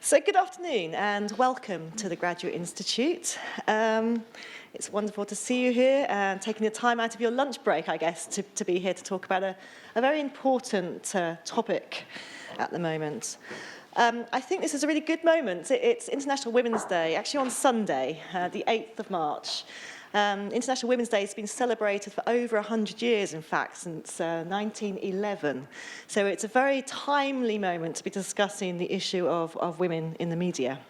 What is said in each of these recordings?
So good afternoon and welcome to the Graduate Institute. It's wonderful to see you here and taking the time out of your lunch break, I guess, to be here to talk about a very important topic at the moment. I think this is a really good moment. It's International Women's Day, actually on Sunday, the 8th of March. International Women's Day has been celebrated for over 100 years, in fact, since 1911. So it's a very timely moment to be discussing the issue of women in the media.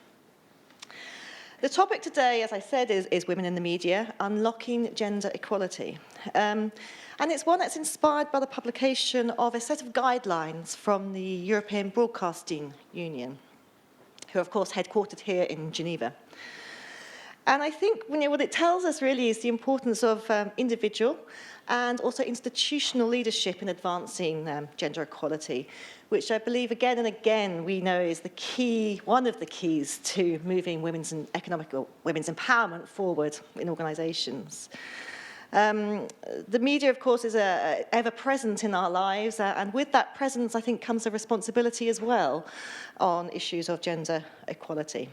The topic today, as I said, is women in the media, unlocking gender equality. And it's one that's inspired by the publication of a set of guidelines from the European Broadcasting Union, who are, of course, headquartered here in Geneva. And I think what it tells us really is the importance of individual and also institutional leadership in advancing gender equality, which I believe again and again we know is the key, one of the keys to moving women's empowerment forward in organisations. The media, of course, is ever present in our lives, and with that presence, I think, comes a responsibility as well on issues of gender equality.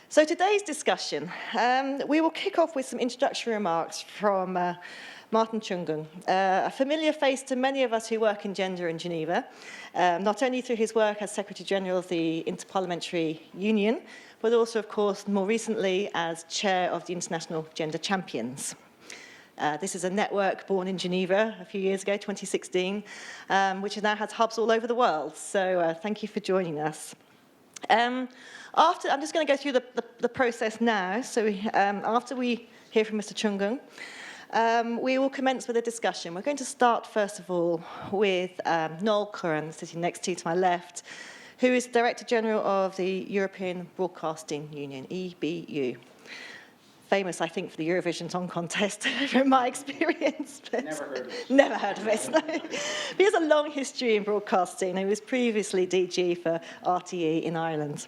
So today's discussion, we will kick off with some introductory remarks from Martin Chungong, a familiar face to many of us who work in gender in Geneva, not only through his work as Secretary General of the Inter-Parliamentary Union, but also, of course, more recently as Chair of the International Gender Champions. This is a network born in Geneva a few years ago, 2016, which now has hubs all over the world. So thank you for joining us. I'm just going to go through the process now. So after we hear from Mr. Chungong, we will commence with a discussion. We're going to start, first of all, with Noel Curran, sitting next to my left, who is Director General of the European Broadcasting Union, EBU. Famous, I think, for the Eurovision Song Contest, from my experience. But never heard of it. Never heard of it, no. But he has a long history in broadcasting. He was previously DG for RTE in Ireland.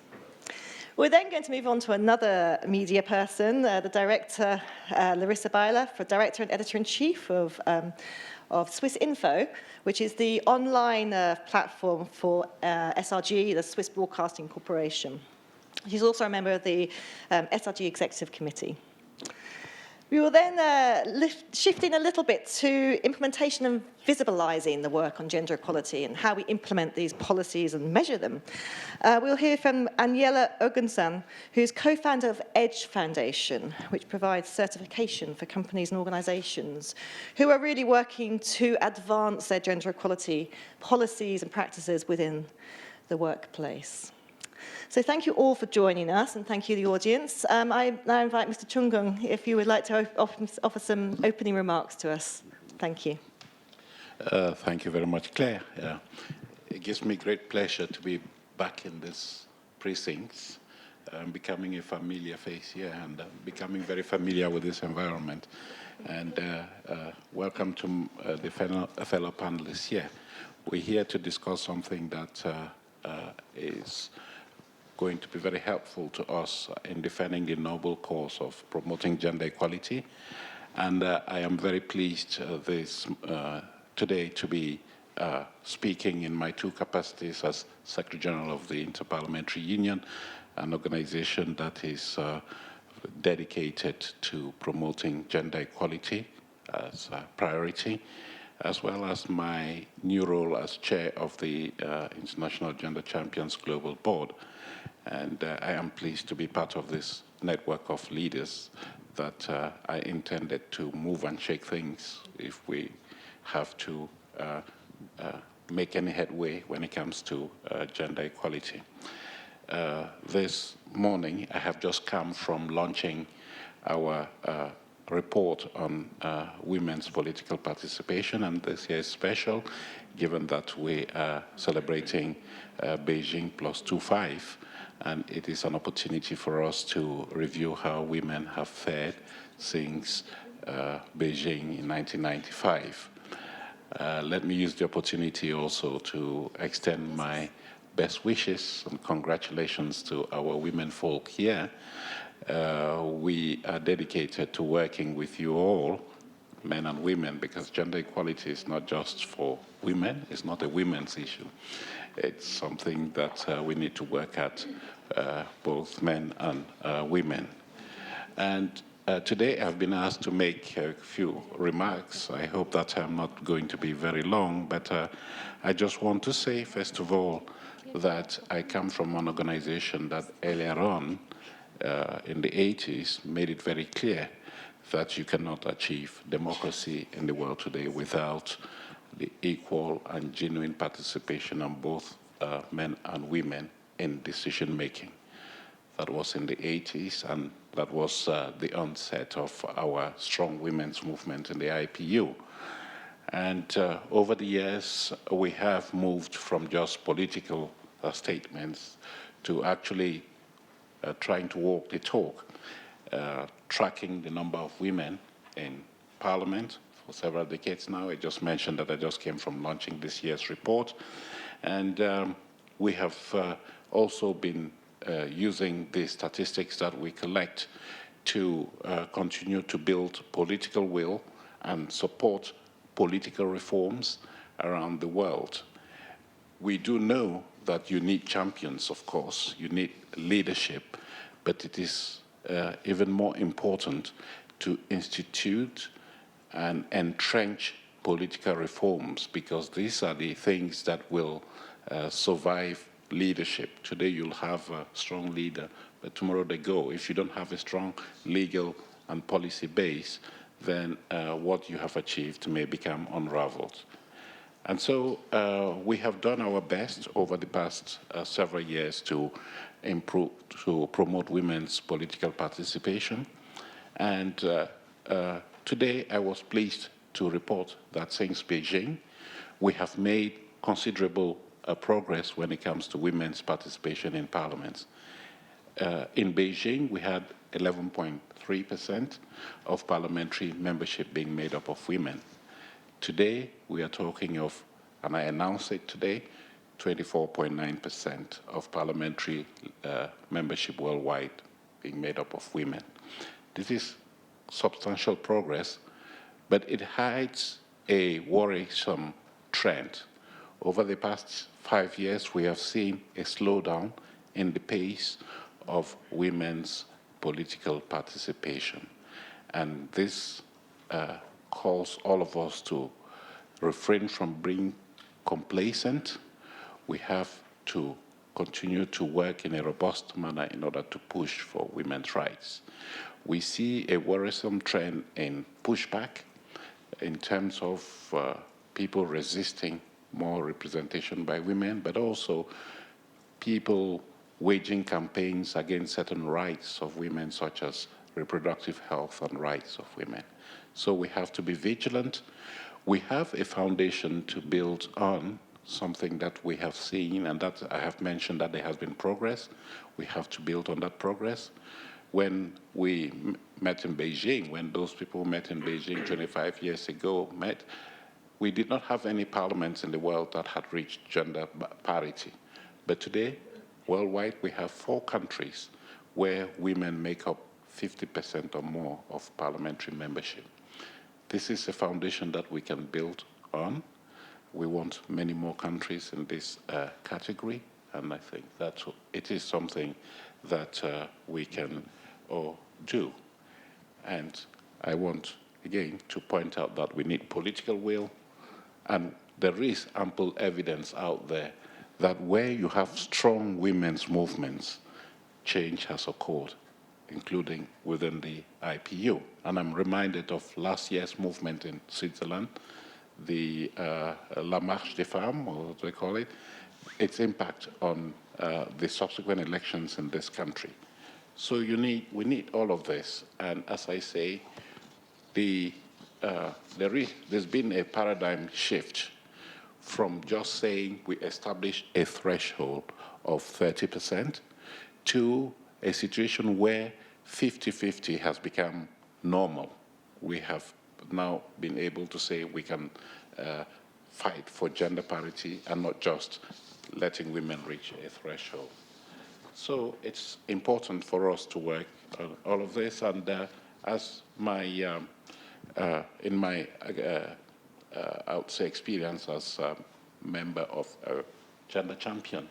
We're then going to move on to another media person, the director, Larissa Bieler, for Director and Editor-in-Chief of Swissinfo, which is the online platform for SRG, the Swiss Broadcasting Corporation. She's also a member of the SRG Executive Committee. We will then shift in a little bit to implementation and visibilising the work on gender equality and how we implement these policies and measure them. We'll hear from Aniela Unguresan, who's co-founder of EDGE Foundation, which provides certification for companies and organisations who are really working to advance their gender equality policies and practices within the workplace. So thank you all for joining us, and thank you, the audience. I now invite Mr. Chungong, if you would like to offer some opening remarks to us. Thank you. Thank you very much, Claire. It gives me great pleasure to be back in this precincts, becoming a familiar face here and becoming very familiar with this environment. And welcome to the fellow panelists here. We're here to discuss something that is going to be very helpful to us in defending the noble cause of promoting gender equality. And I am very pleased today to be speaking in my two capacities as Secretary General of the Inter-Parliamentary Union, an organization that is dedicated to promoting gender equality as a priority, as well as my new role as Chair of the International Gender Champions Global Board. And I am pleased to be part of this network of leaders that I intended to move and shake things if we have to make any headway when it comes to gender equality. This morning, I have just come from launching our report on women's political participation, and this year is special, given that we are celebrating Beijing +25, and it is an opportunity for us to review how women have fared since Beijing in 1995. Let me use the opportunity also to extend my best wishes and congratulations to our women folk here. We are dedicated to working with you all, men and women, because gender equality is not just for women, it's not a women's issue. it's something that we need to work at, both men and women. And today I've been asked to make a few remarks. I hope that I'm not going to be very long, but I just want to say, first of all, that I come from an organization that earlier on, in the 80s, made it very clear that you cannot achieve democracy in the world today without the equal and genuine participation of both men and women in decision making. That was in the 80s, and that was the onset of our strong women's movement in the IPU. And over the years, we have moved from just political statements to actually trying to walk the talk, tracking the number of women in Parliament for several decades now. I just mentioned that I just came from launching this year's report. And we have also been using the statistics that we collect to continue to build political will and support political reforms around the world. We do know that you need champions, of course, you need leadership, but it is even more important to institute and entrench political reforms, because these are the things that will survive leadership. Today you'll have a strong leader, but tomorrow they go. If you don't have a strong legal and policy base, then what you have achieved may become unraveled. And so we have done our best over the past several years to improve, to promote women's political participation. And today I was pleased to report that since Beijing, we have made considerable progress when it comes to women's participation in parliaments. In Beijing, we had 11.3% of parliamentary membership being made up of women. Today, we are talking of, and I announced it today, 24.9% of parliamentary membership worldwide being made up of women. This is substantial progress, but it hides a worrisome trend. Over the past 5 years, we have seen a slowdown in the pace of women's political participation. And this calls all of us to refrain from being complacent. We have to continue to work in a robust manner in order to push for women's rights. We see a worrisome trend in pushback in terms of people resisting more representation by women, but also people waging campaigns against certain rights of women, such as reproductive health and rights of women. So we have to be vigilant. We have a foundation to build on, something that we have seen, and that I have mentioned that there has been progress. We have to build on that progress. When we met in Beijing, when those people who met in Beijing 25 years ago met, we did not have any parliaments in the world that had reached gender parity. But today, worldwide, we have 4 countries where women make up 50% or more of parliamentary membership. This is a foundation that we can build on. We want many more countries in this category, and I think that it is something that we can all do. And I want, again, to point out that we need political will, and there is ample evidence out there that where you have strong women's movements, change has occurred, including within the IPU. And I'm reminded of last year's movement in Switzerland, the La Marche des Femmes, or what they call it, its impact on the subsequent elections in this country. So we need all of this. And as I say, there's been a paradigm shift from just saying we establish a threshold of 30% to a situation where 50-50 has become normal. We have now been able to say we can fight for gender parity and not just letting women reach a threshold. So it's important for us to work on all of this, and as in my I would say experience as a member of a gender champion.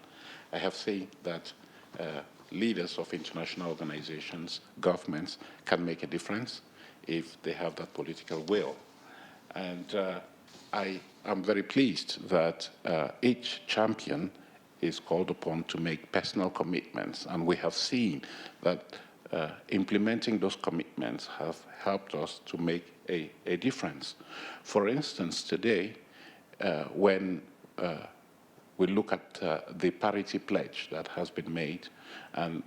I have seen that leaders of international organizations, governments, can make a difference if they have that political will. And I am very pleased that each champion is called upon to make personal commitments, and we have seen that implementing those commitments have helped us to make a difference. For instance, today, when we look at the parity pledge that has been made, and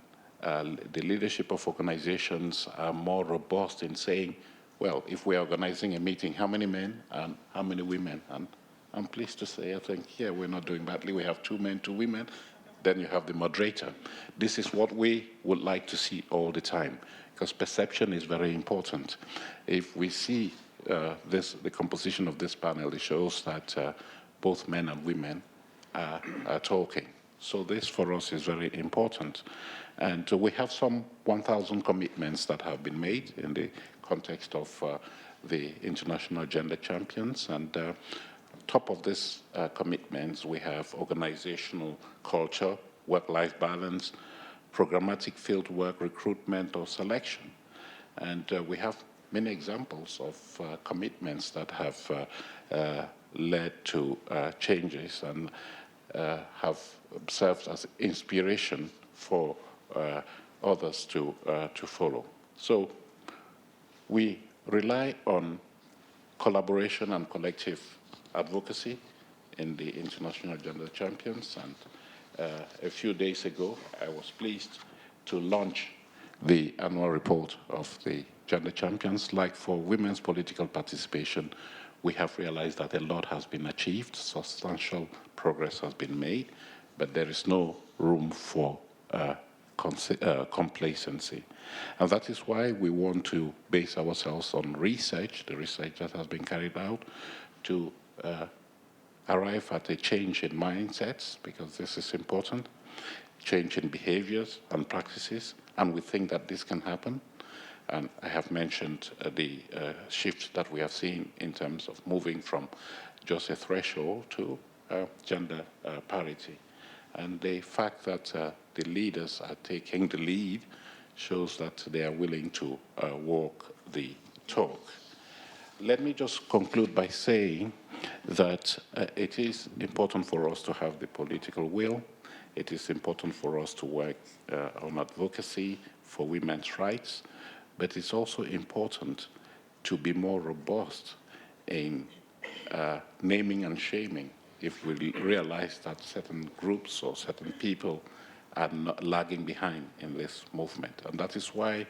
the leadership of organizations are more robust in saying, well, if we're organizing a meeting, how many men and how many women? And I'm pleased to say, I think, here we're not doing badly. We have 2 men, 2 women. Then you have the moderator. This is what we would like to see all the time, because perception is very important. If we see the composition of this panel, it shows that both men and women are talking. So this, for us, is very important. And we have some 1,000 commitments that have been made in the context of the International Gender Champions. And top of these commitments, we have organizational culture, work-life balance, programmatic field work, recruitment or selection. And we have many examples of commitments that have led to changes and have served as inspiration for others to follow. So we rely on collaboration and collective advocacy in the International Gender Champions. And a few days ago, I was pleased to launch the annual report of the Gender Champions. Like for women's political participation, we have realized that a lot has been achieved, substantial progress has been made, but there is no room for complacency. And that is why we want to base ourselves on research, the research that has been carried out, to arrive at a change in mindsets, because this is important, change in behaviors and practices, and we think that this can happen. And I have mentioned the shift that we have seen in terms of moving from just a threshold to gender parity. And the fact that the leaders are taking the lead shows that they are willing to walk the talk. Let me just conclude by saying that it is important for us to have the political will. It is important for us to work on advocacy for women's rights, but it's also important to be more robust in naming and shaming if we realize that certain groups or certain people are not lagging behind in this movement. And that is why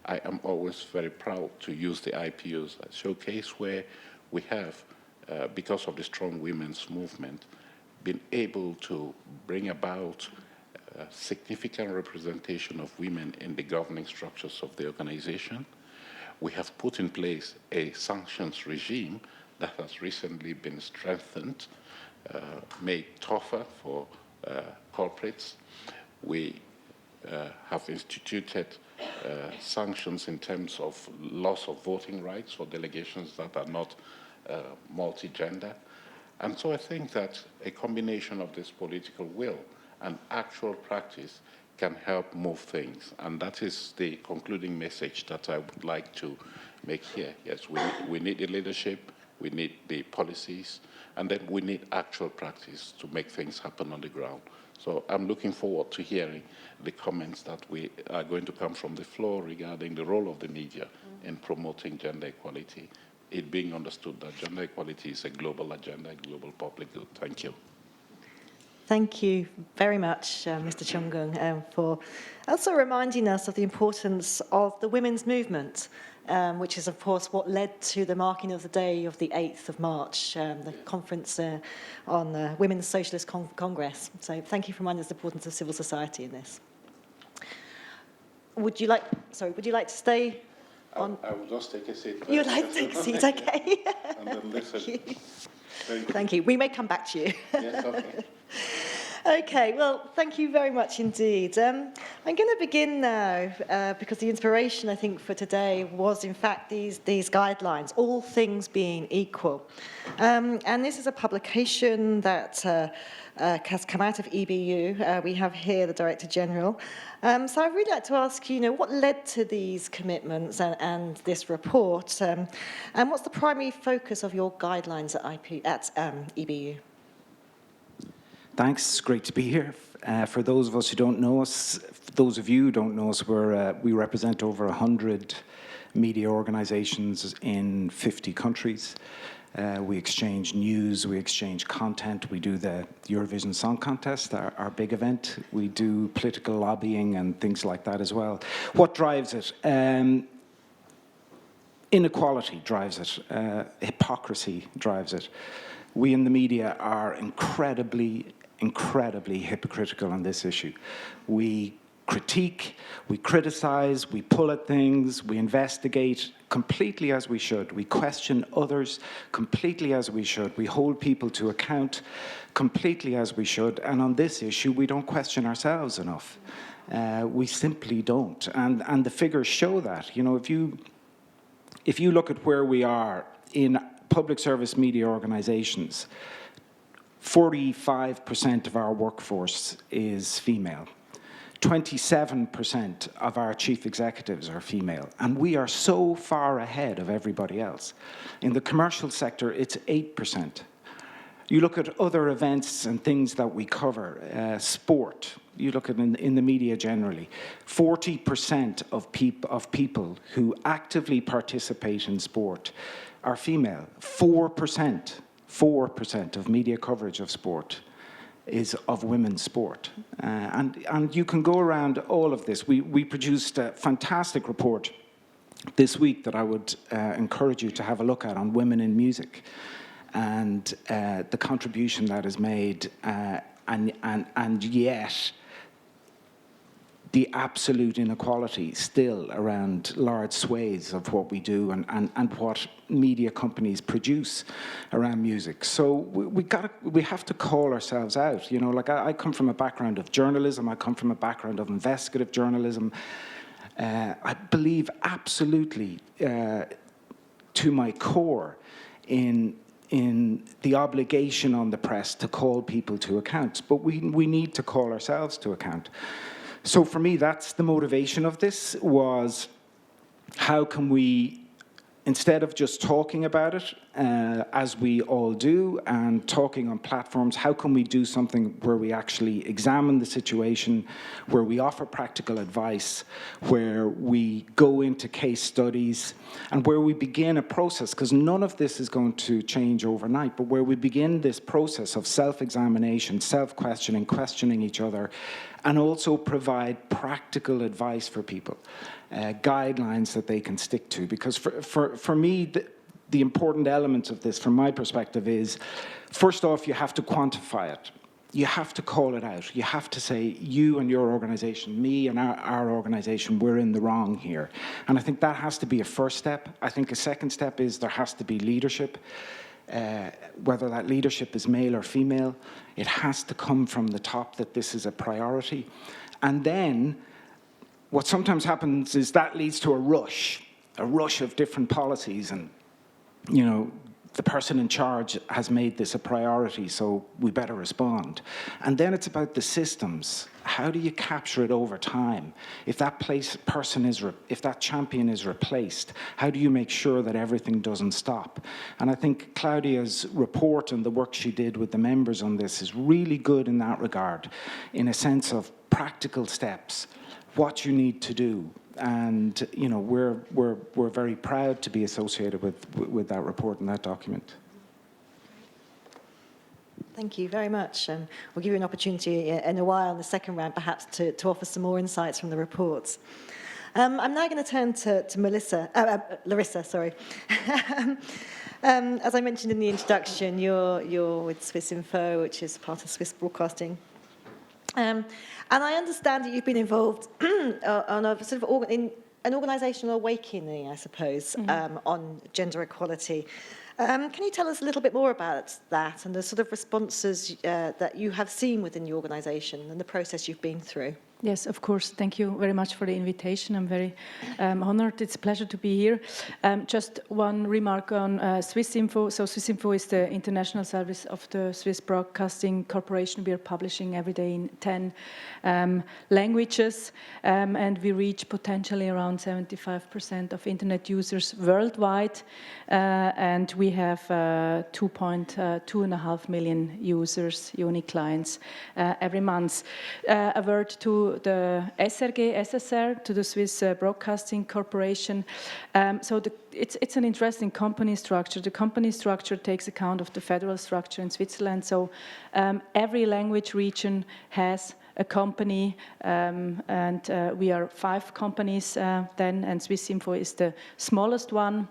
I am always very proud to use the IPOs as a showcase where we have, because of the strong women's movement, been able to bring about significant representation of women in the governing structures of the organization. We have put in place a sanctions regime that has recently been strengthened, made tougher for corporates. We have instituted sanctions in terms of loss of voting rights for delegations that are not multi-gender. And so I think that a combination of this political will and actual practice can help move things. And that is the concluding message that I would like to make here. Yes, we need the leadership, we need the policies, and then we need actual practice to make things happen on the ground. So I'm looking forward to hearing the comments that we are going to come from the floor regarding the role of the media in promoting gender equality, it being understood that gender equality is a global agenda, a global public good. Thank you. Thank you very much, Mr. Chungong, for also reminding us of the importance of the women's movement, which is, of course, what led to the marking of the day of the 8th of March, the conference on the Women's Socialist Congress. So thank you for reminding us of the importance of civil society in this. Would you like to stay on? I will just take a seat. You'd like to take a seat, okay. And then listen. Thank you. We may come back to you. Yes, okay. Okay, well, thank you very much indeed. I'm going to begin now because the inspiration, I think, for today was, in fact, these guidelines, all things being equal. And this is a publication that has come out of EBU. We have here the Director General. So I'd really like to ask you, what led to these commitments and this report, and what's the primary focus of your guidelines at EBU? Thanks. It's great to be here. For those of us who don't know us, those of you who don't know us, we represent over 100 media organizations in 50 countries. We exchange news, we exchange content, we do the Eurovision Song Contest, our big event. We do political lobbying and things like that as well. What drives it? Inequality drives it. Hypocrisy drives it. We in the media are incredibly hypocritical on this issue. We critique, we criticize, we pull at things, we investigate completely as we should. We question others completely as we should. We hold people to account completely as we should. And on this issue, we don't question ourselves enough. We simply don't. And the figures show that. If you look at where we are in public service media organizations, 45% of our workforce is female. 27% of our chief executives are female, and we are so far ahead of everybody else. In the commercial sector, it's 8%. You look at other events and things that we cover, sport, you look at in the media generally, 40% of people who actively participate in sport are female. 4% of media coverage of sport is of women's sport. And you can go around all of this. We produced a fantastic report this week that I would encourage you to have a look at on women in music and the contribution that is made, and yet the absolute inequality still around large swathes of what we do and what media companies produce around music. So we have to call ourselves out. I come from a background of journalism. I come from a background of investigative journalism. I believe absolutely to my core in the obligation on the press to call people to account. But we need to call ourselves to account. So for me, that's the motivation of this, was how can we, instead of just talking about it, as we all do, and talking on platforms, how can we do something where we actually examine the situation, where we offer practical advice, where we go into case studies, and where we begin a process, because none of this is going to change overnight, but where we begin this process of self-examination, self-questioning, questioning each other, and also provide practical advice for people, guidelines that they can stick to. Because for me, the important element of this, from my perspective, is, first off, you have to quantify it. You have to call it out. You have to say, you and your organization, me and our organization, we're in the wrong here. And I think that has to be a first step. I think a second step is there has to be leadership. Whether that leadership is male or female, it has to come from the top that this is a priority. And then what sometimes happens is that leads to a rush of different policies, and the person in charge has made this a priority, so we better respond. And then it's about the systems. How do you capture it over time? If that if that champion is replaced, how do you make sure that everything doesn't stop? And I think Claudia's report and the work she did with the members on this is really good in that regard, in a sense of practical steps, what you need to do. And we're very proud to be associated with that report and that document. Thank you very much. We'll give you an opportunity in a while in the second round, perhaps, to offer some more insights from the reports. I'm now going to turn to Larissa. Sorry. As I mentioned in the introduction, you're with Swissinfo, which is part of Swiss Broadcasting. And I understand that you've been involved on a sort of in an organisational awakening, I suppose, on gender equality. Can you tell us a little bit more about that and the sort of responses that you have seen within the organisation and the process you've been through? Yes, of course. Thank you very much for the invitation. I'm very honored. It's a pleasure to be here. Just one remark on Swissinfo. So Swissinfo is the international service of the Swiss Broadcasting Corporation. We are publishing every day in 10 languages, and we reach potentially around 75% of internet users worldwide, and we have 2.5 million users, unique clients, every month. A word to the SRG, SSR, to the Swiss Broadcasting Corporation. It's an interesting company structure. The company structure takes account of the federal structure in Switzerland. So every language region has a company, and we are 5 companies then, and Swissinfo is the smallest one.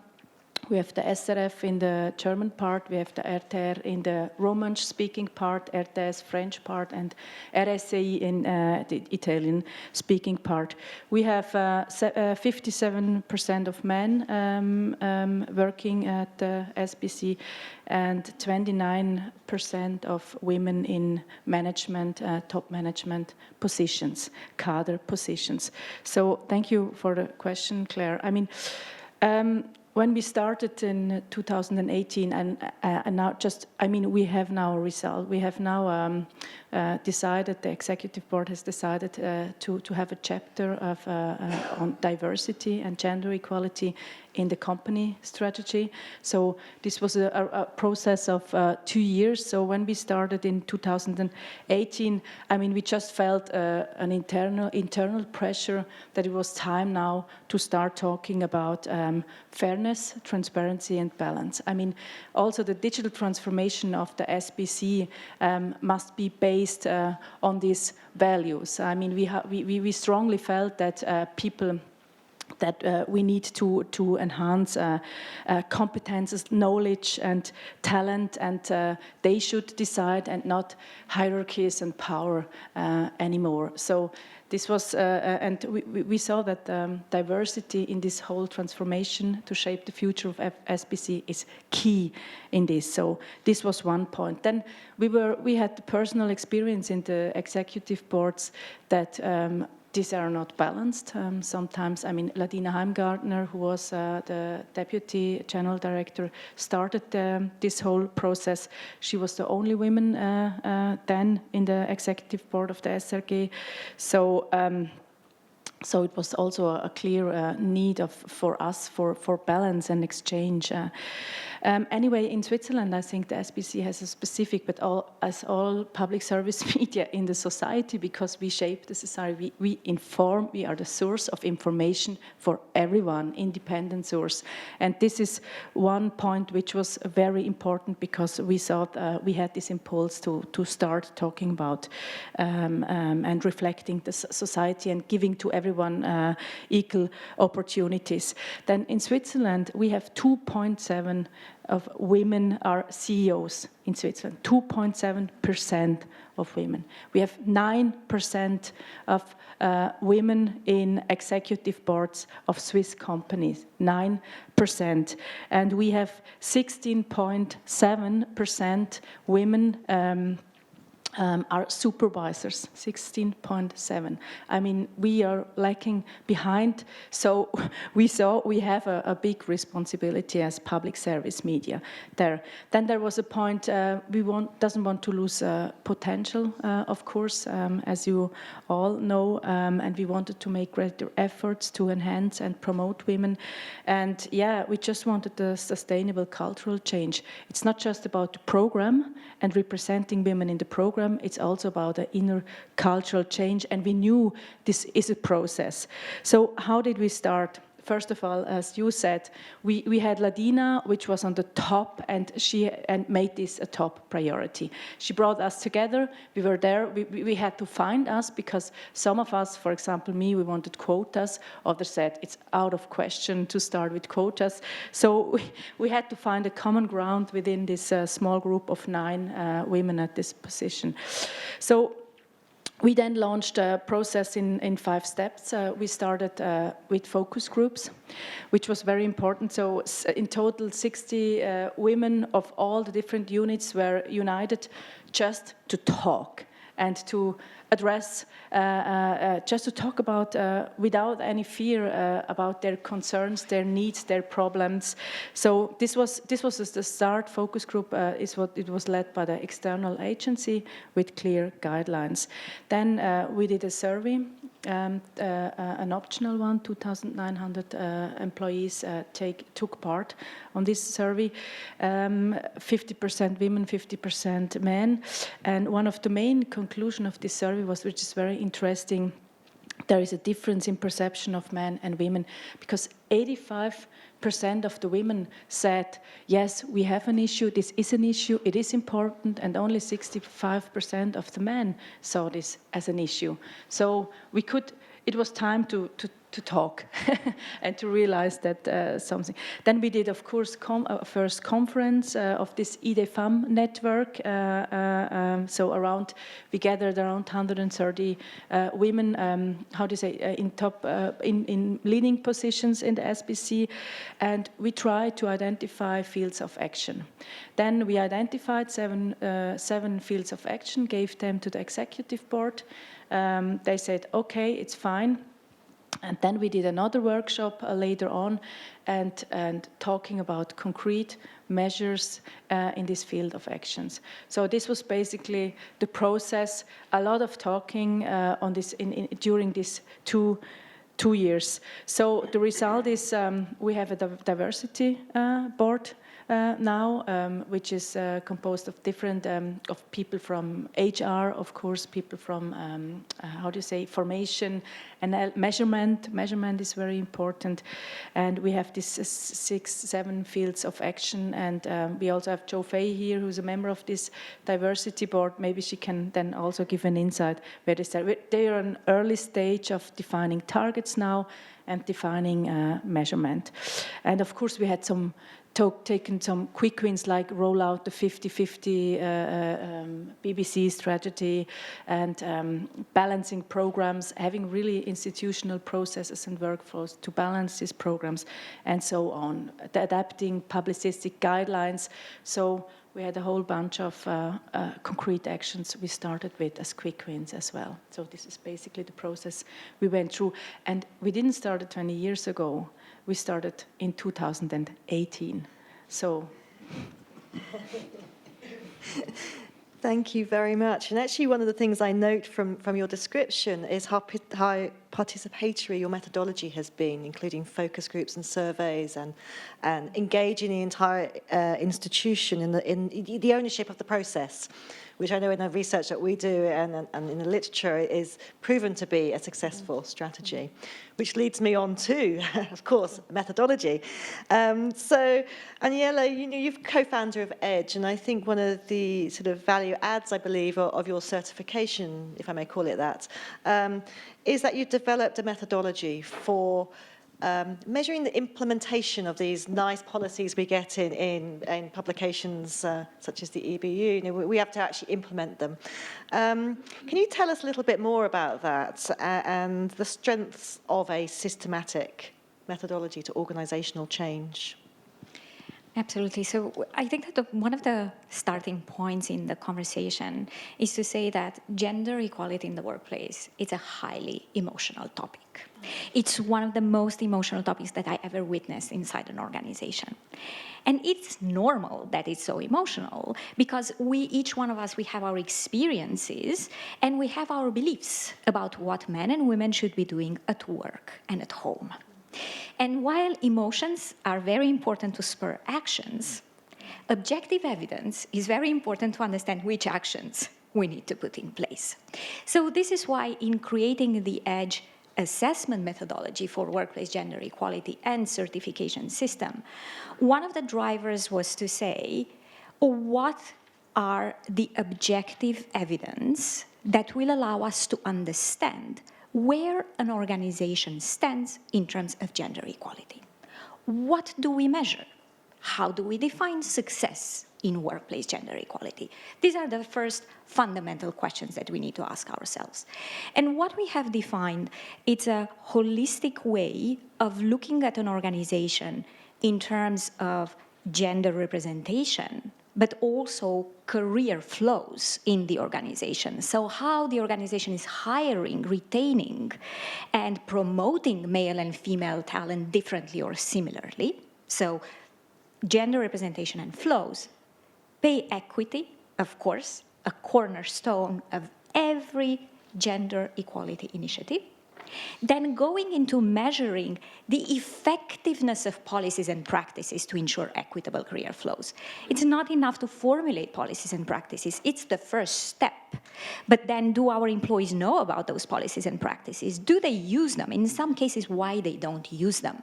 We have the SRF in the German part, we have the RTR in the Romansh-speaking part, RTS French part, and RSI in the Italian-speaking part. We have 57% of men working at the SBC and 29% of women in management, top management positions, cadre positions. So thank you for the question, Claire. I mean, when we started in 2018, and now we have now a result. We have now decided, the executive board has decided to have a chapter of on diversity and gender equality in the company strategy. So this was a process of 2 years. So when we started in 2018, I mean, we just felt an internal pressure that it was time now to start talking about fairness, transparency, and balance. I mean, also the digital transformation of the SBC must be based on these values. I mean, we strongly felt that we need to enhance competences, knowledge, and talent, and they should decide, and not hierarchies and power anymore. So this was, and we saw that diversity in this whole transformation to shape the future of SBC is key in this. So this was one point. Then we had the personal experience in the executive boards that these are not balanced. Sometimes, I mean, Ladina Heimgartner, who was the deputy general director, started this whole process. She was the only woman then in the executive board of the SRG. So it was also a clear need for us for balance and exchange. Anyway, in Switzerland, I think the SBC has a specific, but as all public service media in the society, because we shape the society, we inform, we are the source of information for everyone, independent source. And this is one point which was very important, because we thought we had this impulse to start talking about and reflecting the society and giving to everyone equal opportunities. Then in Switzerland, we have 2.7 of women are CEOs in Switzerland, 2.7% of women. We have 9% of women in executive boards of Swiss companies, 9%. And we have 16.7% women are supervisors, 16.7. I mean, we are lacking behind, so we saw we have a big responsibility as public service media there. Then there was a point, doesn't want to lose potential, of course, as you all know, and we wanted to make greater efforts to enhance and promote women. And yeah, we just wanted a sustainable cultural change. It's not just about the program and representing women in the program, it's also about the inner cultural change, and we knew this is a process. So how did we start? First of all, as you said, we had Ladina, which was on the top, and she made this a top priority. She brought us together. We were there. We had to find us, because some of us, for example, me, we wanted quotas. Others said it's out of question to start with quotas. So we had to find a common ground within this small group of 9 women at this position. So We then launched a process in 5 steps. We started with focus groups, which was very important. So in total, 60 women of all the different units were united just to talk and to address, just to talk about, without any fear, about their concerns, their needs, their problems. So this was the start. Focus group it was led by the external agency with clear guidelines. Then we did a survey, an optional one. 2,900 employees took part on this survey. 50% women, 50% men. And one of the main conclusions of this survey was, which is very interesting, there is a difference in perception of men and women, because 85% of the women said, yes, we have an issue, this is an issue, it is important, and only 65% of the men saw this as an issue. So it was time to talk and to realize that something. Then we did, of course, a first conference of this IDEFAM network. So we gathered around 130 women, in leading positions in the SBC, and we tried to identify fields of action. Then we identified seven fields of action, gave them to the executive board. They said, okay, it's fine. And then we did another workshop later on and talking about concrete measures in this field of actions. So this was basically the process, a lot of talking on this during these two years. So the result is we have a diversity board now, which is composed of different of people from HR, of course, people from formation and measurement. Measurement is very important, and we have these 6-7 fields of action. And we also have Jo Fay here, who's a member of this diversity board. Maybe she can then also give an insight where they start. They are an early stage of defining targets now and defining measurement. And of course, we had taken some quick wins, like roll out the 50-50 BBC strategy and balancing programs, having really institutional processes and workflows to balance these programs, and so on. Adapting publicistic guidelines. So we had a whole bunch of concrete actions we started with as quick wins as well. So this is basically the process we went through. And we didn't start it 20 years ago. We started in 2018. So. Thank you very much. And actually, one of the things I note from your description is how participatory your methodology has been, including focus groups and surveys, and engaging the entire institution in the ownership of the process, which I know in the research that we do and in the literature is proven to be a successful strategy, which leads me on to, of course, methodology. So, Aniela, you're co-founder of EDGE, and I think one of the sort of value adds, I believe, of your certification, if I may call it that, is that you've developed a methodology for measuring the implementation of these nice policies we get in publications such as the EBU. We have to actually implement them. Can you tell us a little bit more about that and the strengths of a systematic methodology to organizational change? Absolutely. So I think that one of the starting points in the conversation is to say that gender equality in the workplace is a highly emotional topic. It's one of the most emotional topics that I ever witnessed inside an organization. And it's normal that it's so emotional because each one of us, we have our experiences and we have our beliefs about what men and women should be doing at work and at home. And while emotions are very important to spur actions, objective evidence is very important to understand which actions we need to put in place. So this is why in creating the EDGE assessment methodology for workplace gender equality and certification system, one of the drivers was to say, what are the objective evidence that will allow us to understand where an organization stands in terms of gender equality? What do we measure? How do we define success in workplace gender equality? These are the first fundamental questions that we need to ask ourselves. And what we have defined, it's a holistic way of looking at an organization in terms of gender representation, but also career flows in the organization. So how the organization is hiring, retaining, and promoting male and female talent differently or similarly. So gender representation and flows. Pay equity, of course, a cornerstone of every gender equality initiative. Then going into measuring the effectiveness of policies and practices to ensure equitable career flows. It's not enough to formulate policies and practices, it's the first step. But then do our employees know about those policies and practices? Do they use them? In some cases, why they don't use them?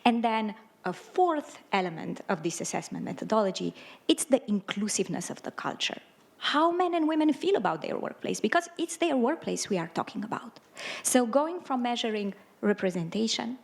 And then a fourth element of this assessment methodology, it's the inclusiveness of the culture. How men and women feel about their workplace, because it's their workplace we are talking about. So going from measuring representation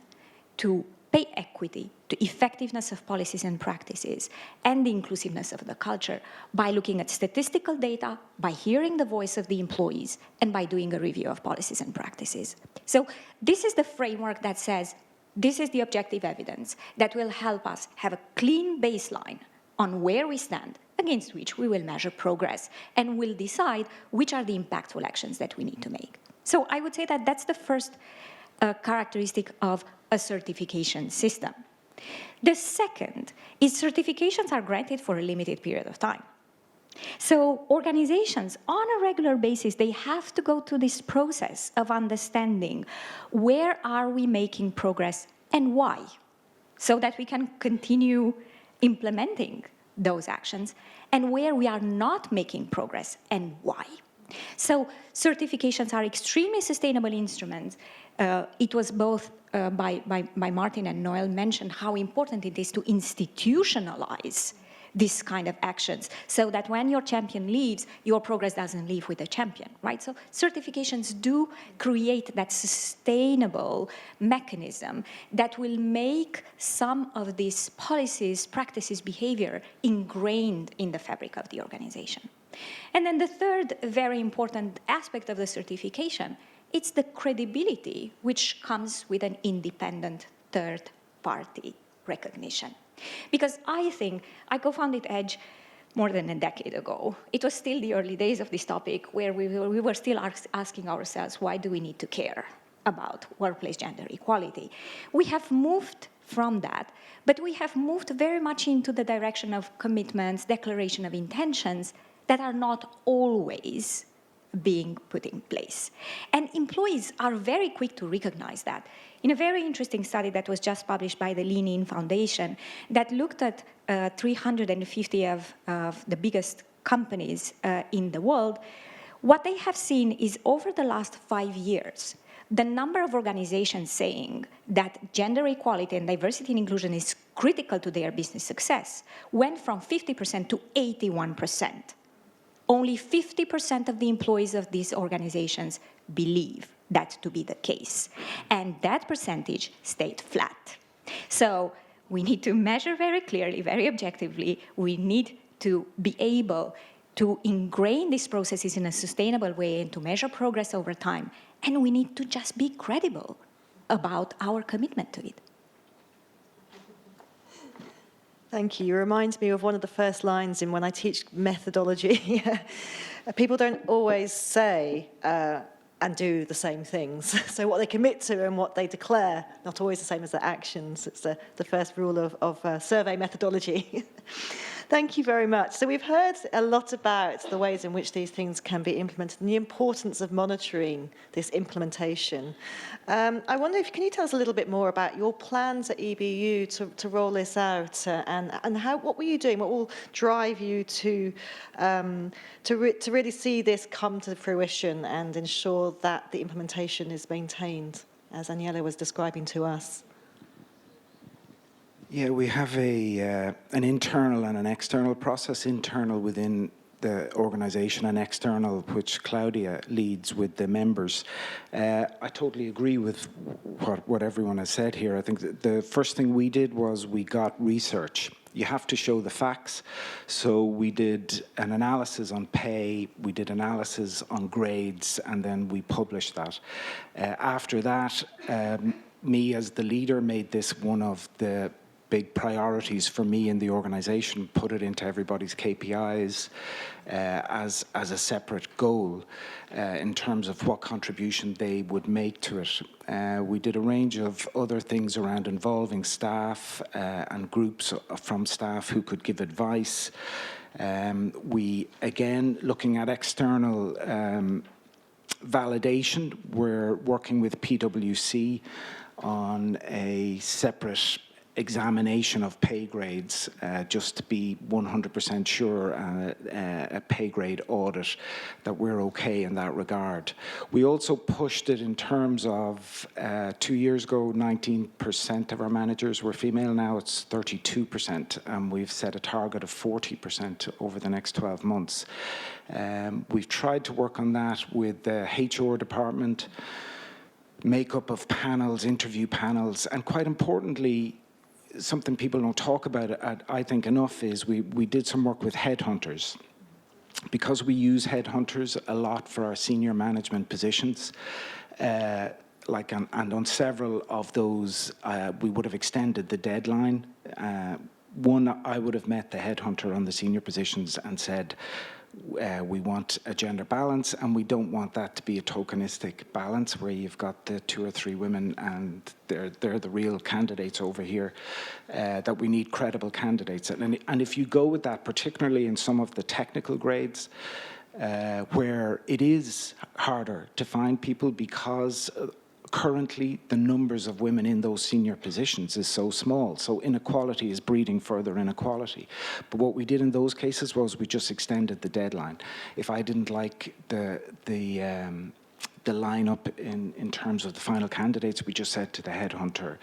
to pay equity, to effectiveness of policies and practices, and the inclusiveness of the culture by looking at statistical data, by hearing the voice of the employees, and by doing a review of policies and practices. So this is the framework that says, this is the objective evidence that will help us have a clean baseline on where we stand, against which we will measure progress and will decide which are the impactful actions that we need to make. So I would say that that's the first characteristic of a certification system. The second is certifications are granted for a limited period of time. So organizations, on a regular basis, they have to go through this process of understanding where are we making progress and why, so that we can continue implementing those actions, and where we are not making progress and why. So certifications are extremely sustainable instruments. It was both by Martin and Noel mentioned how important it is to institutionalize this kind of actions, so that when your champion leaves, your progress doesn't leave with the champion, right? So certifications do create that sustainable mechanism that will make some of these policies, practices, behavior ingrained in the fabric of the organization. And then the third very important aspect of the certification, it's the credibility which comes with an independent third-party recognition. Because I think I co-founded Edge more than a decade ago. It was still the early days of this topic where we were still asking ourselves, why do we need to care about workplace gender equality? We have moved from that, but we have moved very much into the direction of commitments, declaration of intentions that are not always being put in place. And employees are very quick to recognize that. In a very interesting study that was just published by the Lean In Foundation that looked at 350 of the biggest companies in the world, what they have seen is over the last 5 years, the number of organizations saying that gender equality and diversity and inclusion is critical to their business success went from 50% to 81%. Only 50% of the employees of these organizations believe that to be the case. And that percentage stayed flat. So we need to measure very clearly, very objectively. We need to be able to ingrain these processes in a sustainable way and to measure progress over time. And we need to just be credible about our commitment to it. Thank you. You remind me of one of the first lines in when I teach methodology. People don't always say and do the same things. So what they commit to and what they declare, not always the same as their actions. It's the first rule of survey methodology. Thank you very much. So we've heard a lot about the ways in which these things can be implemented and the importance of monitoring this implementation. I wonder if, can you tell us a little bit more about your plans at EBU to roll this out and what were you doing? What will drive you to really see this come to fruition and ensure that the implementation is maintained, as Aniela was describing to us? Yeah, we have an internal and an external process. Internal within the organisation and external, which Claudia leads with the members. I totally agree with what everyone has said here. I think that the first thing we did was we got research. You have to show the facts. So we did an analysis on pay, we did analysis on grades, and then we published that. After that, me as the leader made this one of the big priorities for me in the organisation, put it into everybody's KPIs as a separate goal in terms of what contribution they would make to it. We did a range of other things around involving staff and groups from staff who could give advice. We, again, looking at external validation, we're working with PwC on a separate examination of pay grades, just to be 100% sure, a pay grade audit, that we're okay in that regard. We also pushed it in terms of 2 years ago, 19% of our managers were female. Now it's 32%, and we've set a target of 40% over the next 12 months. We've tried to work on that with the HR department, makeup of panels, interview panels, and quite importantly, something people don't talk about, I think, enough is we did some work with headhunters. Because we use headhunters a lot for our senior management positions, and on several of those, we would have extended the deadline. One, I would have met the headhunter on the senior positions and said, we want a gender balance, and we don't want that to be a tokenistic balance where you've got the 2 or 3 women and they're the real candidates over here, that we need credible candidates. And if you go with that, particularly in some of the technical grades, where it is harder to find people because currently the numbers of women in those senior positions is so small. So inequality is breeding further inequality. But what we did in those cases was we just extended the deadline. If I didn't like the lineup in terms of the final candidates, we just said to the headhunter,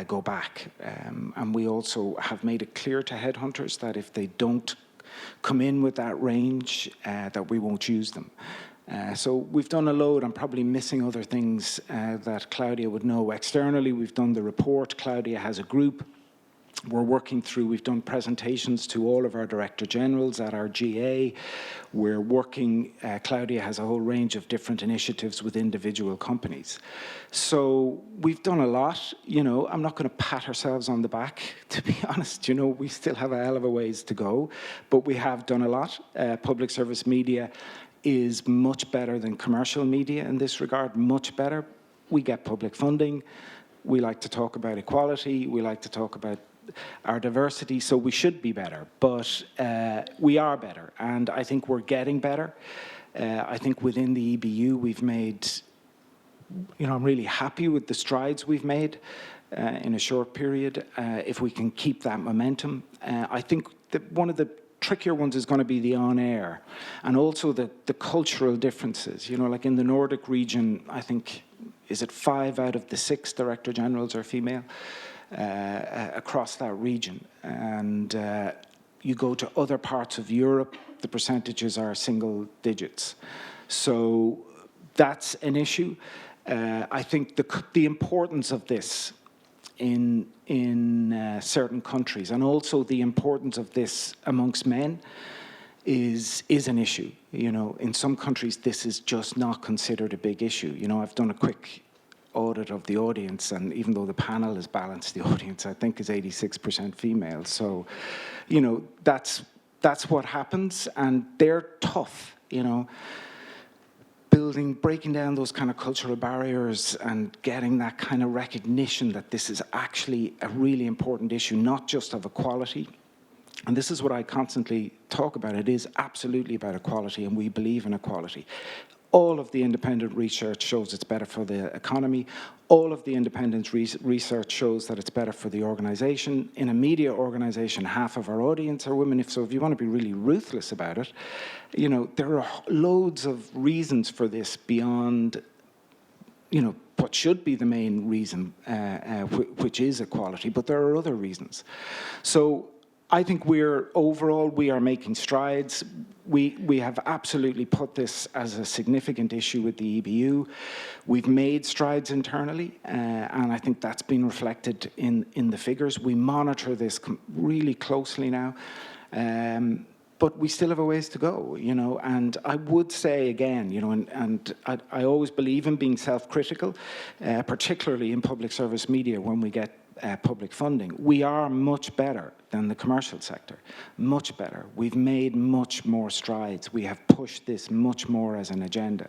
go back. And we also have made it clear to headhunters that if they don't come in with that range, that we won't use them. So we've done a load. I'm probably missing other things that Claudia would know. Externally, we've done the report. Claudia has a group we're working through. We've done presentations to all of our Director Generals at our GA. We're working, Claudia has a whole range of different initiatives with individual companies. So we've done a lot. You know, I'm not going to pat ourselves on the back, to be honest. You know, we still have a hell of a ways to go, but we have done a lot. Public service media is much better than commercial media in this regard, much better. We get public funding. We like to talk about equality. We like to talk about our diversity, so we should be better, but we are better, and I think we're getting better. I think within the EBU we've made, you know, I'm really happy with the strides we've made in a short period. If we can keep that momentum, I think that one of the trickier ones is going to be the on-air, and also the cultural differences. You know, like in the Nordic region, I think, is it 5 out of the 6 Director Generals are female across that region? And you go to other parts of Europe, the percentages are single digits. So that's an issue. I think the importance of this in certain countries, and also the importance of this amongst men, is an issue. You know, in some countries this is just not considered a big issue. You know, I've done a quick audit of the audience, and even though the panel is balanced, the audience I think is 86% female. So, you know, that's what happens, and they're tough. You know, breaking down those kind of cultural barriers and getting that kind of recognition that this is actually a really important issue, not just of equality. And this is what I constantly talk about. It is absolutely about equality, and we believe in equality. All of the independent research shows it's better for the economy. All of the independent research shows that it's better for the organisation. In a media organisation, half of our audience are women. If you want to be really ruthless about it, you know, there are loads of reasons for this beyond, you know, what should be the main reason, which is equality. But there are other reasons. So I think we are making strides. We have absolutely put this as a significant issue with the EBU. We've made strides internally, and I think that's been reflected in the figures. We monitor this really closely now, but we still have a ways to go, you know. And I would say again, you know, and I always believe in being self-critical, particularly in public service media when we get public funding. We are much better than the commercial sector, much better. We've made much more strides. We have pushed this much more as an agenda.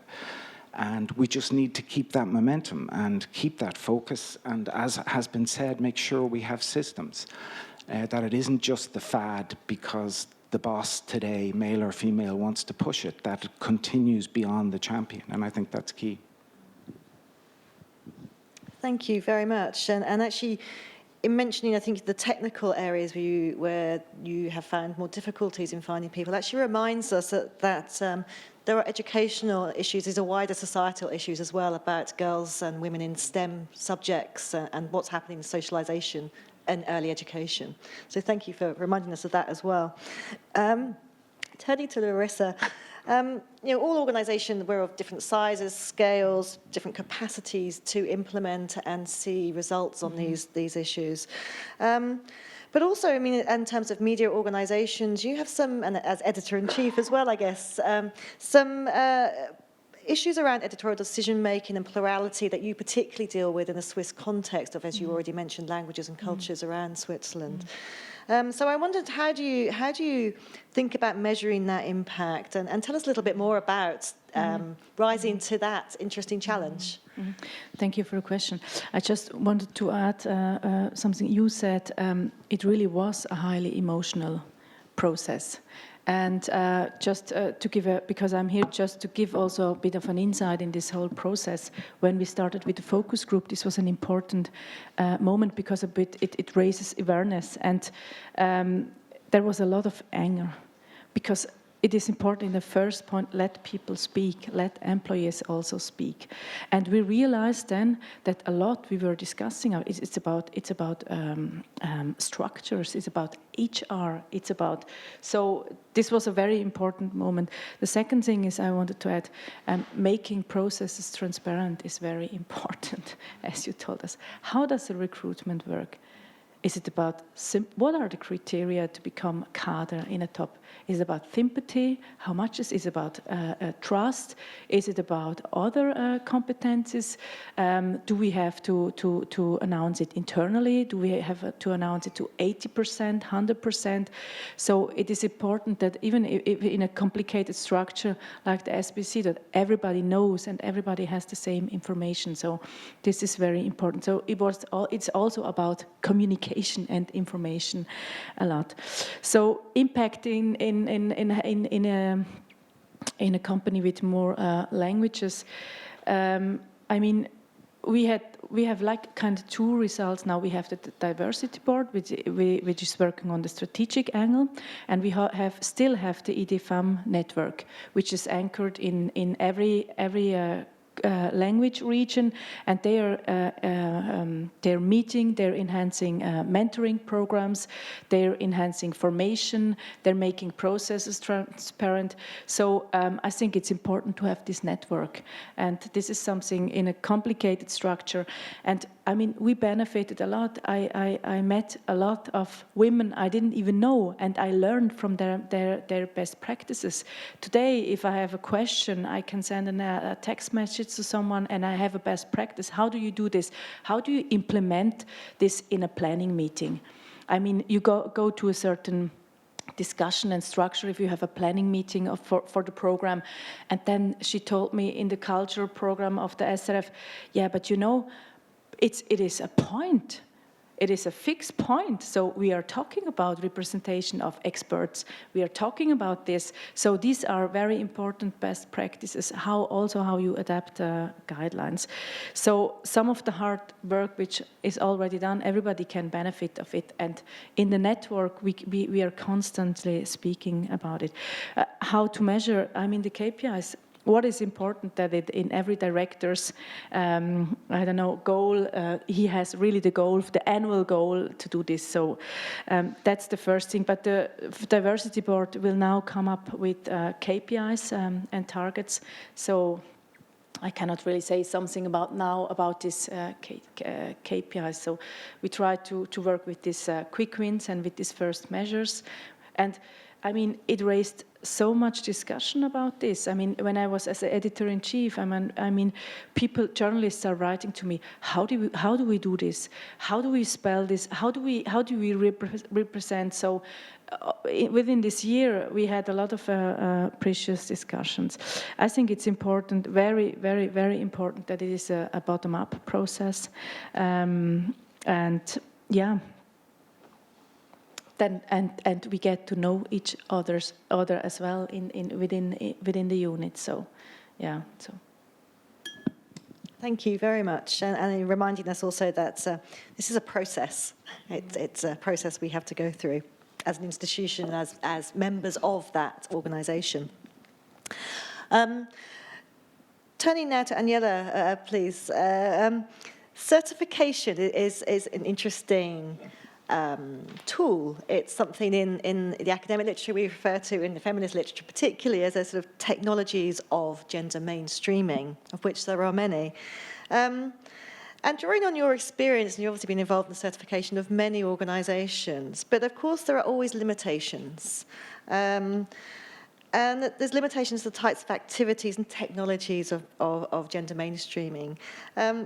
And we just need to keep that momentum and keep that focus. And as has been said, make sure we have systems, that it isn't just the fad because the boss today, male or female, wants to push it, that it continues beyond the champion. And I think that's key. Thank you very much. And actually, in mentioning, I think, the technical areas where you have found more difficulties in finding people, actually reminds us that there are educational issues. These are wider societal issues as well about girls and women in STEM subjects and what's happening in socialisation and early education. So thank you for reminding us of that as well. Turning to Larissa, you know, all organisations were of different sizes, scales, different capacities to implement and see results on these issues. But also, I mean, in terms of media organisations, you have some, and as editor-in-chief as well, I guess, some issues around editorial decision-making and plurality that you particularly deal with in the Swiss context of, as you already mentioned, languages and cultures around Switzerland. So I wondered, how do you think about measuring that impact? And tell us a little bit more about rising to that interesting challenge. Thank you for the question. I just wanted to add something you said. It really was a highly emotional process. And just to give because I'm here just to give also a bit of an insight in this whole process. When we started with the focus group, this was an important moment because it raises awareness. And there was a lot of anger because it is important in the first point, let people speak, let employees also speak. And we realized then that a lot we were discussing, it's about structures, it's about HR, it's about, so this was a very important moment. The second thing is I wanted to add, making processes transparent is very important, as you told us. How does the recruitment work? Is it about, what are the criteria to become a cadre in a top? Is it about sympathy? How much is it about trust? Is it about other competencies? Do we have to announce it internally? Do we have to announce it to 80%, 100%? So it is important that even if in a complicated structure like the SBC, that everybody knows and everybody has the same information. So this is very important. So it's also about communication and information a lot. So impacting in a company with more languages, I mean, we have like kind of two results now. We have the diversity board, which is working on the strategic angle, and we still have the IDFAM network, which is anchored in every language region, and they're meeting, they're enhancing mentoring programs, they're enhancing formation, they're making processes transparent. So I think it's important to have this network, and this is something in a complicated structure. And I mean, we benefited a lot. I met a lot of women I didn't even know, and I learned from their best practices. Today, if I have a question, I can send a text message to someone, and I have a best practice. How do you do this? How do you implement this in a planning meeting? I mean, you go to a certain discussion and structure if you have a planning meeting for the program. And then she told me in the cultural program of the SRF, yeah, but you know, it is a point. It is a fixed point. So we are talking about representation of experts. We are talking about this. So these are very important best practices, how you adapt guidelines. So some of the hard work which is already done, everybody can benefit of it. And in the network, we are constantly speaking about it. How to measure, I mean, the KPIs. what is important that in every director's, goal, he has really the goal, the annual goal to do this. So that's the first thing. But the diversity board will now come up with KPIs and targets. So I cannot really say something about this KPIs. So we try to work with these quick wins and with these first measures. And I mean, it raised so much discussion about this. I mean, when I was as an editor-in-chief, journalists are writing to me, how do we do this? How do we spell this? How do we represent? So within this year, we had a lot of precious discussions. I think it's important, very, very, very important that it is a bottom-up process. And yeah. Then and we get to know each other as well within the unit. So, yeah. So. Thank you very much, and reminding us also that this is a process. It's a process we have to go through as an institution, as members of that organisation. Turning now to Aniela, please. Certification is an interesting tool. It's something in the academic literature we refer to, in the feminist literature particularly, as a sort of technologies of gender mainstreaming, of which there are many. And drawing on your experience, and you've obviously been involved in the certification of many organisations, but of course there are always limitations. And there's limitations to the types of activities and technologies of gender mainstreaming.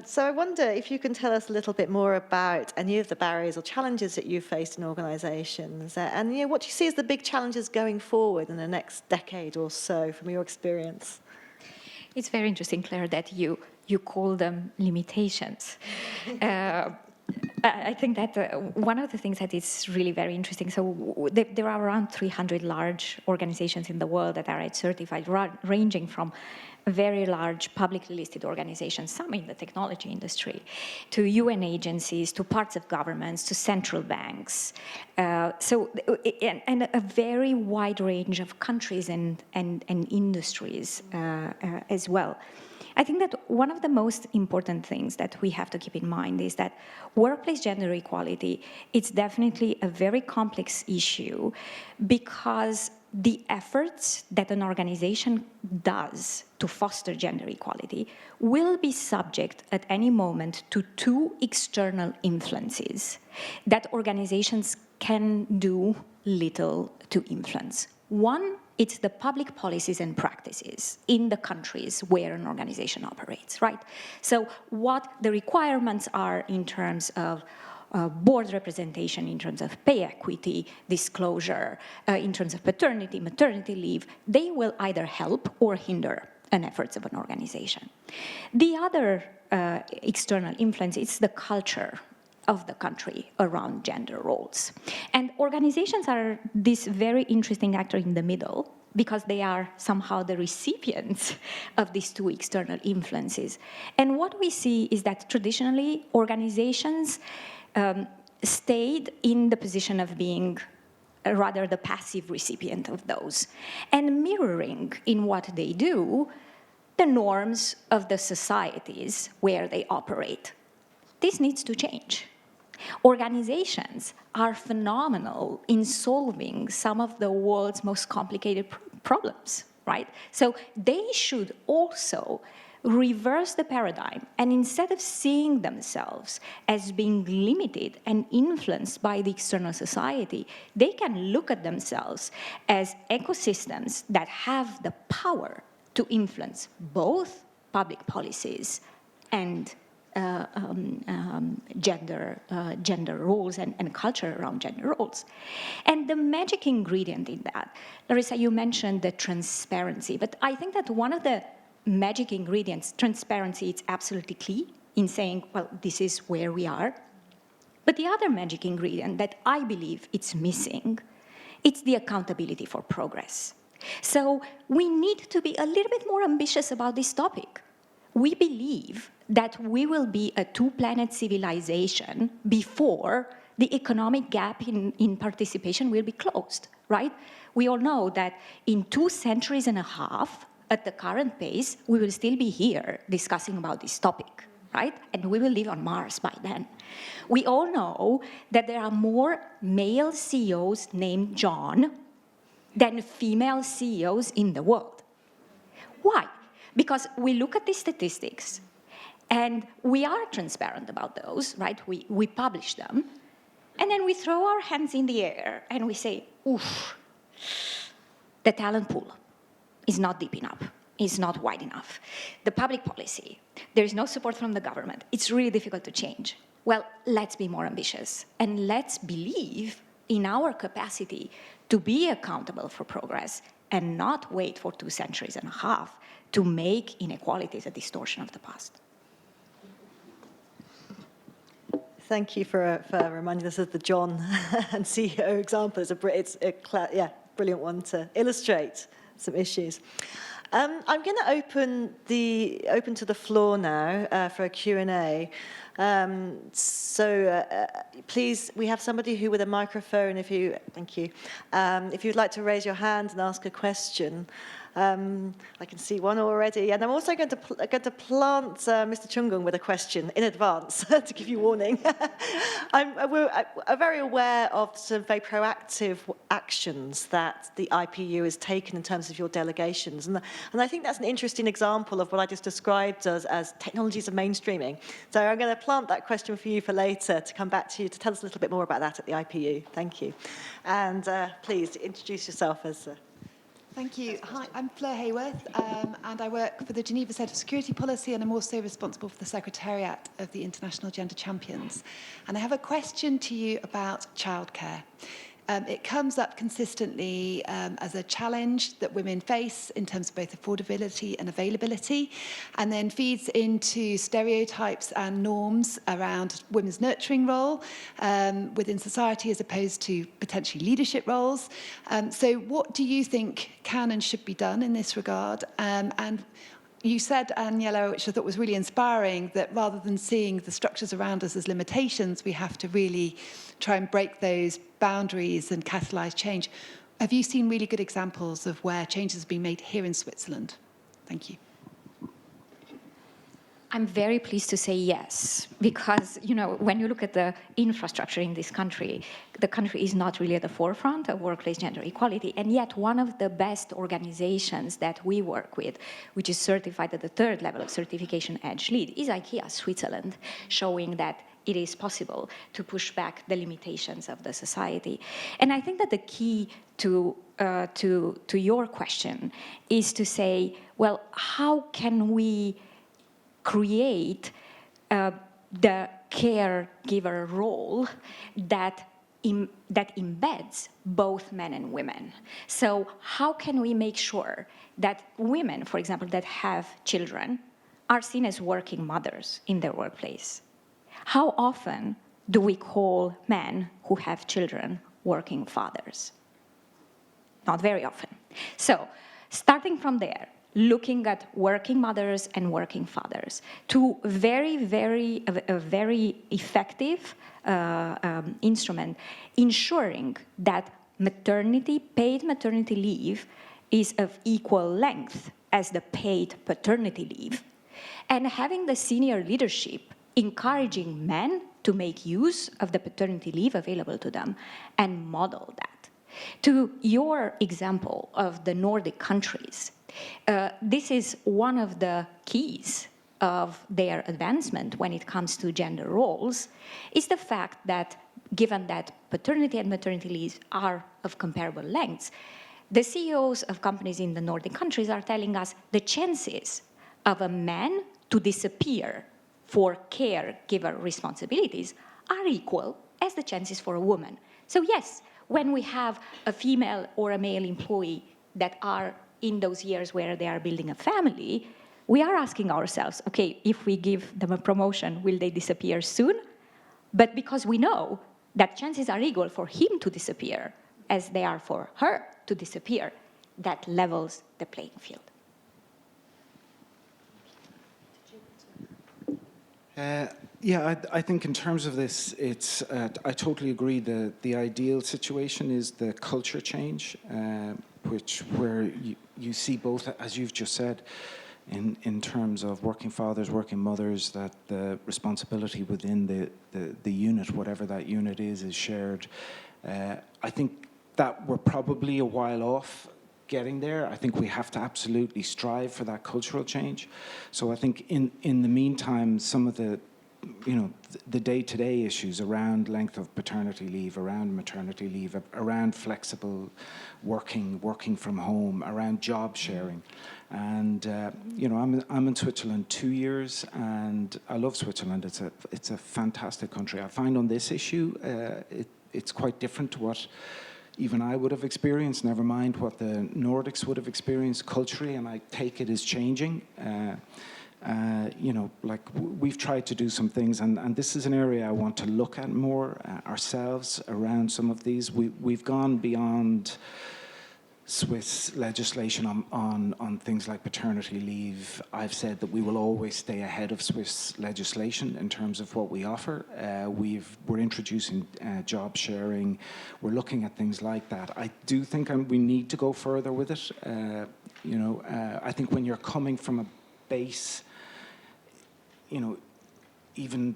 So I wonder if you can tell us a little bit more about any of the barriers or challenges that you've faced in organisations, and what do you see as the big challenges going forward in the next decade or so from your experience? It's very interesting, Claire, that you call them limitations. I think that one of the things that is really very interesting, so there are around 300 large organizations in the world that are certified, ranging from very large publicly listed organizations, some in the technology industry, to UN agencies, to parts of governments, to central banks. And a very wide range of countries and industries as well. I think that one of the most important things that we have to keep in mind is that workplace gender equality, it's definitely a very complex issue, because the efforts that an organization does to foster gender equality will be subject at any moment to two external influences that organizations can do little to influence. One, it's the public policies and practices in the countries where an organization operates, right? So what the requirements are in terms of board representation, in terms of pay equity, disclosure, in terms of paternity, maternity leave, they will either help or hinder an efforts of an organization. The other external influence is the culture of the country around gender roles. And organizations are this very interesting actor in the middle, because they are somehow the recipients of these two external influences. And what we see is that traditionally organizations stayed in the position of being rather the passive recipient of those, and mirroring in what they do the norms of the societies where they operate. This needs to change. Organizations are phenomenal in solving some of the world's most complicated problems, right? So they should also reverse the paradigm, and instead of seeing themselves as being limited and influenced by the external society, they can look at themselves as ecosystems that have the power to influence both public policies and gender roles and culture around gender roles. And the magic ingredient in that, Larissa, you mentioned the transparency, but I think that one of the magic ingredients, transparency, it's absolutely key in saying, well, this is where we are. But the other magic ingredient that I believe it's missing, it's the accountability for progress. So we need to be a little bit more ambitious about this topic. We believe that we will be a two-planet civilization before the economic gap in participation will be closed, right? We all know that in 2.5 centuries, at the current pace, we will still be here discussing about this topic, right? And we will live on Mars by then. We all know that there are more male CEOs named John than female CEOs in the world. Why? Because we look at the statistics, and we are transparent about those, right? We publish them, and then we throw our hands in the air, and we say, oof, the talent pool is not deep enough, is not wide enough. The public policy, there is no support from the government. It's really difficult to change. Well, let's be more ambitious, and let's believe in our capacity to be accountable for progress and not wait for 2.5 centuries to make inequalities a distortion of the past. Thank you for reminding us of the John and CEO example. It's a brilliant one to illustrate some issues. I'm going to open to the floor now for a Q&A. Please, we have somebody who with a microphone. Thank you. If you'd like to raise your hand and ask a question. I can see one already, and I'm also going to plant Mr. Chungong with a question in advance to give you warning. We're very aware of some very proactive actions that the IPU has taken in terms of your delegations, and I think that's an interesting example of what I just described as technologies of mainstreaming. So I'm going to plant that question for you for later to come back to you to tell us a little bit more about that at the IPU. Thank you, and please introduce yourself as. Thank you. Hi, I'm Fleur Hayworth, and I work for the Geneva Centre for Security Policy, and I'm also responsible for the Secretariat of the International Gender Champions. And I have a question to you about childcare. It comes up consistently as a challenge that women face in terms of both affordability and availability, and then feeds into stereotypes and norms around women's nurturing role within society as opposed to potentially leadership roles. So what do you think can and should be done in this regard? And you said, Aniela, which I thought was really inspiring, that rather than seeing the structures around us as limitations, we have to really try and break those boundaries and catalyse change. Have you seen really good examples of where changes have been made here in Switzerland? Thank you. I'm very pleased to say yes, because when you look at the infrastructure in this country, the country is not really at the forefront of workplace gender equality, and yet one of the best organizations that we work with, which is certified at the 3rd level of certification Edge Lead, is IKEA Switzerland, showing that it is possible to push back the limitations of the society. And I think that the key to your question is to say, well, how can we create the caregiver role that embeds both men and women? So how can we make sure that women, for example, that have children are seen as working mothers in their workplace? How often do we call men who have children working fathers? Not very often. So starting from there, looking at working mothers and working fathers, to a very effective instrument, ensuring that paid maternity leave is of equal length as the paid paternity leave, and having the senior leadership encouraging men to make use of the paternity leave available to them and model that. To your example of the Nordic countries, this is one of the keys of their advancement when it comes to gender roles, is the fact that given that paternity and maternity leaves are of comparable lengths, the CEOs of companies in the Nordic countries are telling us the chances of a man to disappear for caregiver responsibilities are equal as the chances for a woman. So yes, when we have a female or a male employee that are in those years where they are building a family, we are asking ourselves, okay, if we give them a promotion, will they disappear soon? But because we know that chances are equal for him to disappear as they are for her to disappear, that levels the playing field. I think in terms of this, it's I totally agree. The ideal situation is the culture change, where you see both, as you've just said, in terms of working fathers, working mothers, that the responsibility within the unit, whatever that unit is shared. I think that we're probably a while off getting there. I think we have to absolutely strive for that cultural change. So I think in the meantime, some of the day-to-day issues around length of paternity leave, around maternity leave, around flexible working from home, around job sharing. And I'm in Switzerland 2 years, and I love Switzerland. It's a fantastic country. I find on this issue, it's quite different to what even I would have experienced, never mind what the Nordics would have experienced culturally, and I take it as changing. We've tried to do some things, and this is an area I want to look at more ourselves around some of these. We've gone beyond Swiss legislation on things like paternity leave. I've said that we will always stay ahead of Swiss legislation in terms of what we offer. We're introducing job sharing. We're looking at things like that. I do think we need to go further with it. I think when you're coming from a base, even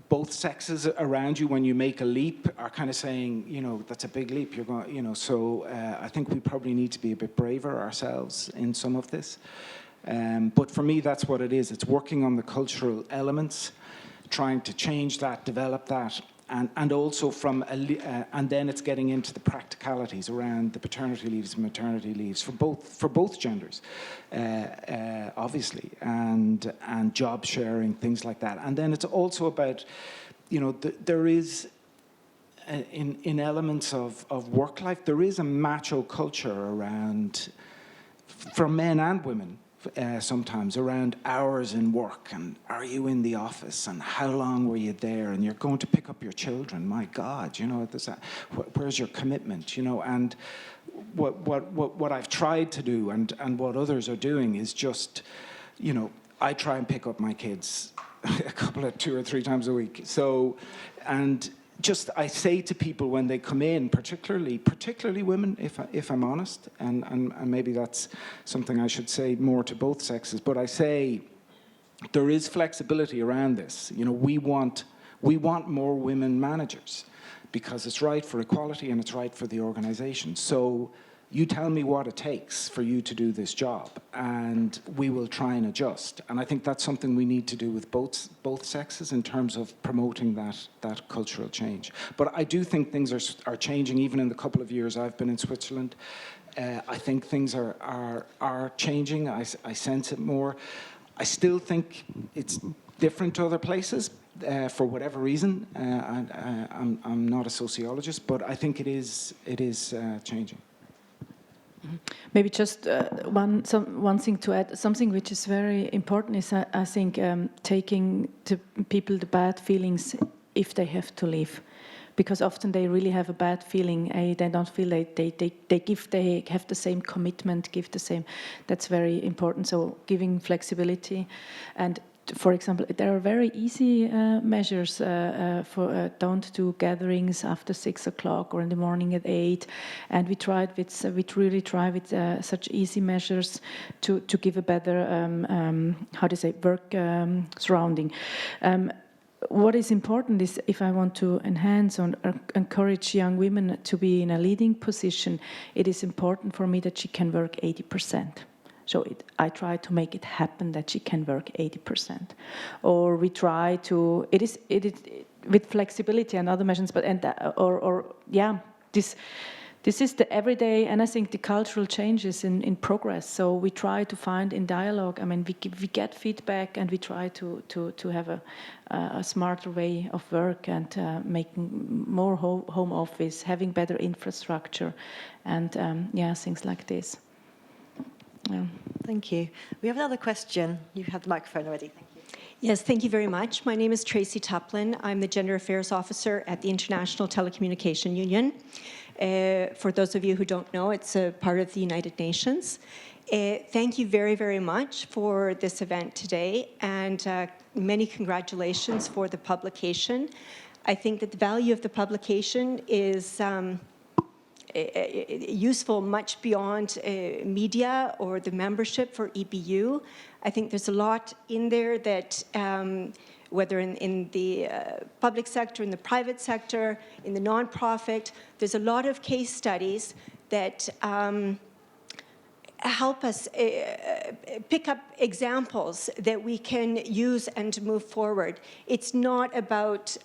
both sexes around you, when you make a leap, are kind of saying, that's a big leap. You're going, so I think we probably need to be a bit braver ourselves in some of this. But for me, that's what it is. It's working on the cultural elements, trying to change that, develop that, and also and then it's getting into the practicalities around the paternity leaves and maternity leaves for both genders, obviously, and job sharing, things like that. And then it's also about, there is in elements of work life, there is a macho culture around, for men and women. Sometimes around hours in work, and are you in the office, and how long were you there, and you're going to pick up your children, my God, where's your commitment, and what I've tried to do and what others are doing is just, I try and pick up my kids a couple of 2 or 3 times a week. So, and just I say to people when they come in, particularly women, if I'm honest, and maybe that's something I should say more to both sexes, but I say there is flexibility around this. We want more women managers because it's right for equality and it's right for the organization. So you tell me what it takes for you to do this job, and we will try and adjust. And I think that's something we need to do with both sexes in terms of promoting that cultural change. But I do think things are changing, even in the couple of years I've been in Switzerland. I think things are changing. I sense it more. I still think it's different to other places for whatever reason. I'm not a sociologist, but I think it is changing. Maybe just one thing to add. Something which is very important is, I think, taking to people the bad feelings if they have to leave, because often they really have a bad feeling. They don't feel they have the same commitment, give the same. That's very important. So giving flexibility. And for example, there are very easy measures for don't do gatherings after 6 o'clock or in the morning at 8. And we really try with such easy measures to give a better work surrounding. What is important is, if I want to enhance or encourage young women to be in a leading position, it is important for me that she can work 80%. So I try to make it happen that she can work 80%, or we try to. It is with flexibility and other measures, but this is the everyday, and I think the cultural changes in progress. So we try to find in dialogue. I mean, we get feedback, and we try to have a smarter way of work, and making more home office, having better infrastructure, and things like this. Yeah. Thank you. We have another question. You have the microphone already. Thank you. Yes, thank you very much. My name is Tracey Chaplin. I'm the Gender Affairs Officer at the International Telecommunication Union. For those of you who don't know, it's a part of the United Nations. Thank you very, very much for this event today, and many congratulations for the publication. I think that the value of the publication is useful much beyond media or the membership for EBU. I think there's a lot in there that, whether in the public sector, in the private sector, in the nonprofit, there's a lot of case studies that help us pick up examples that we can use and move forward. It's not about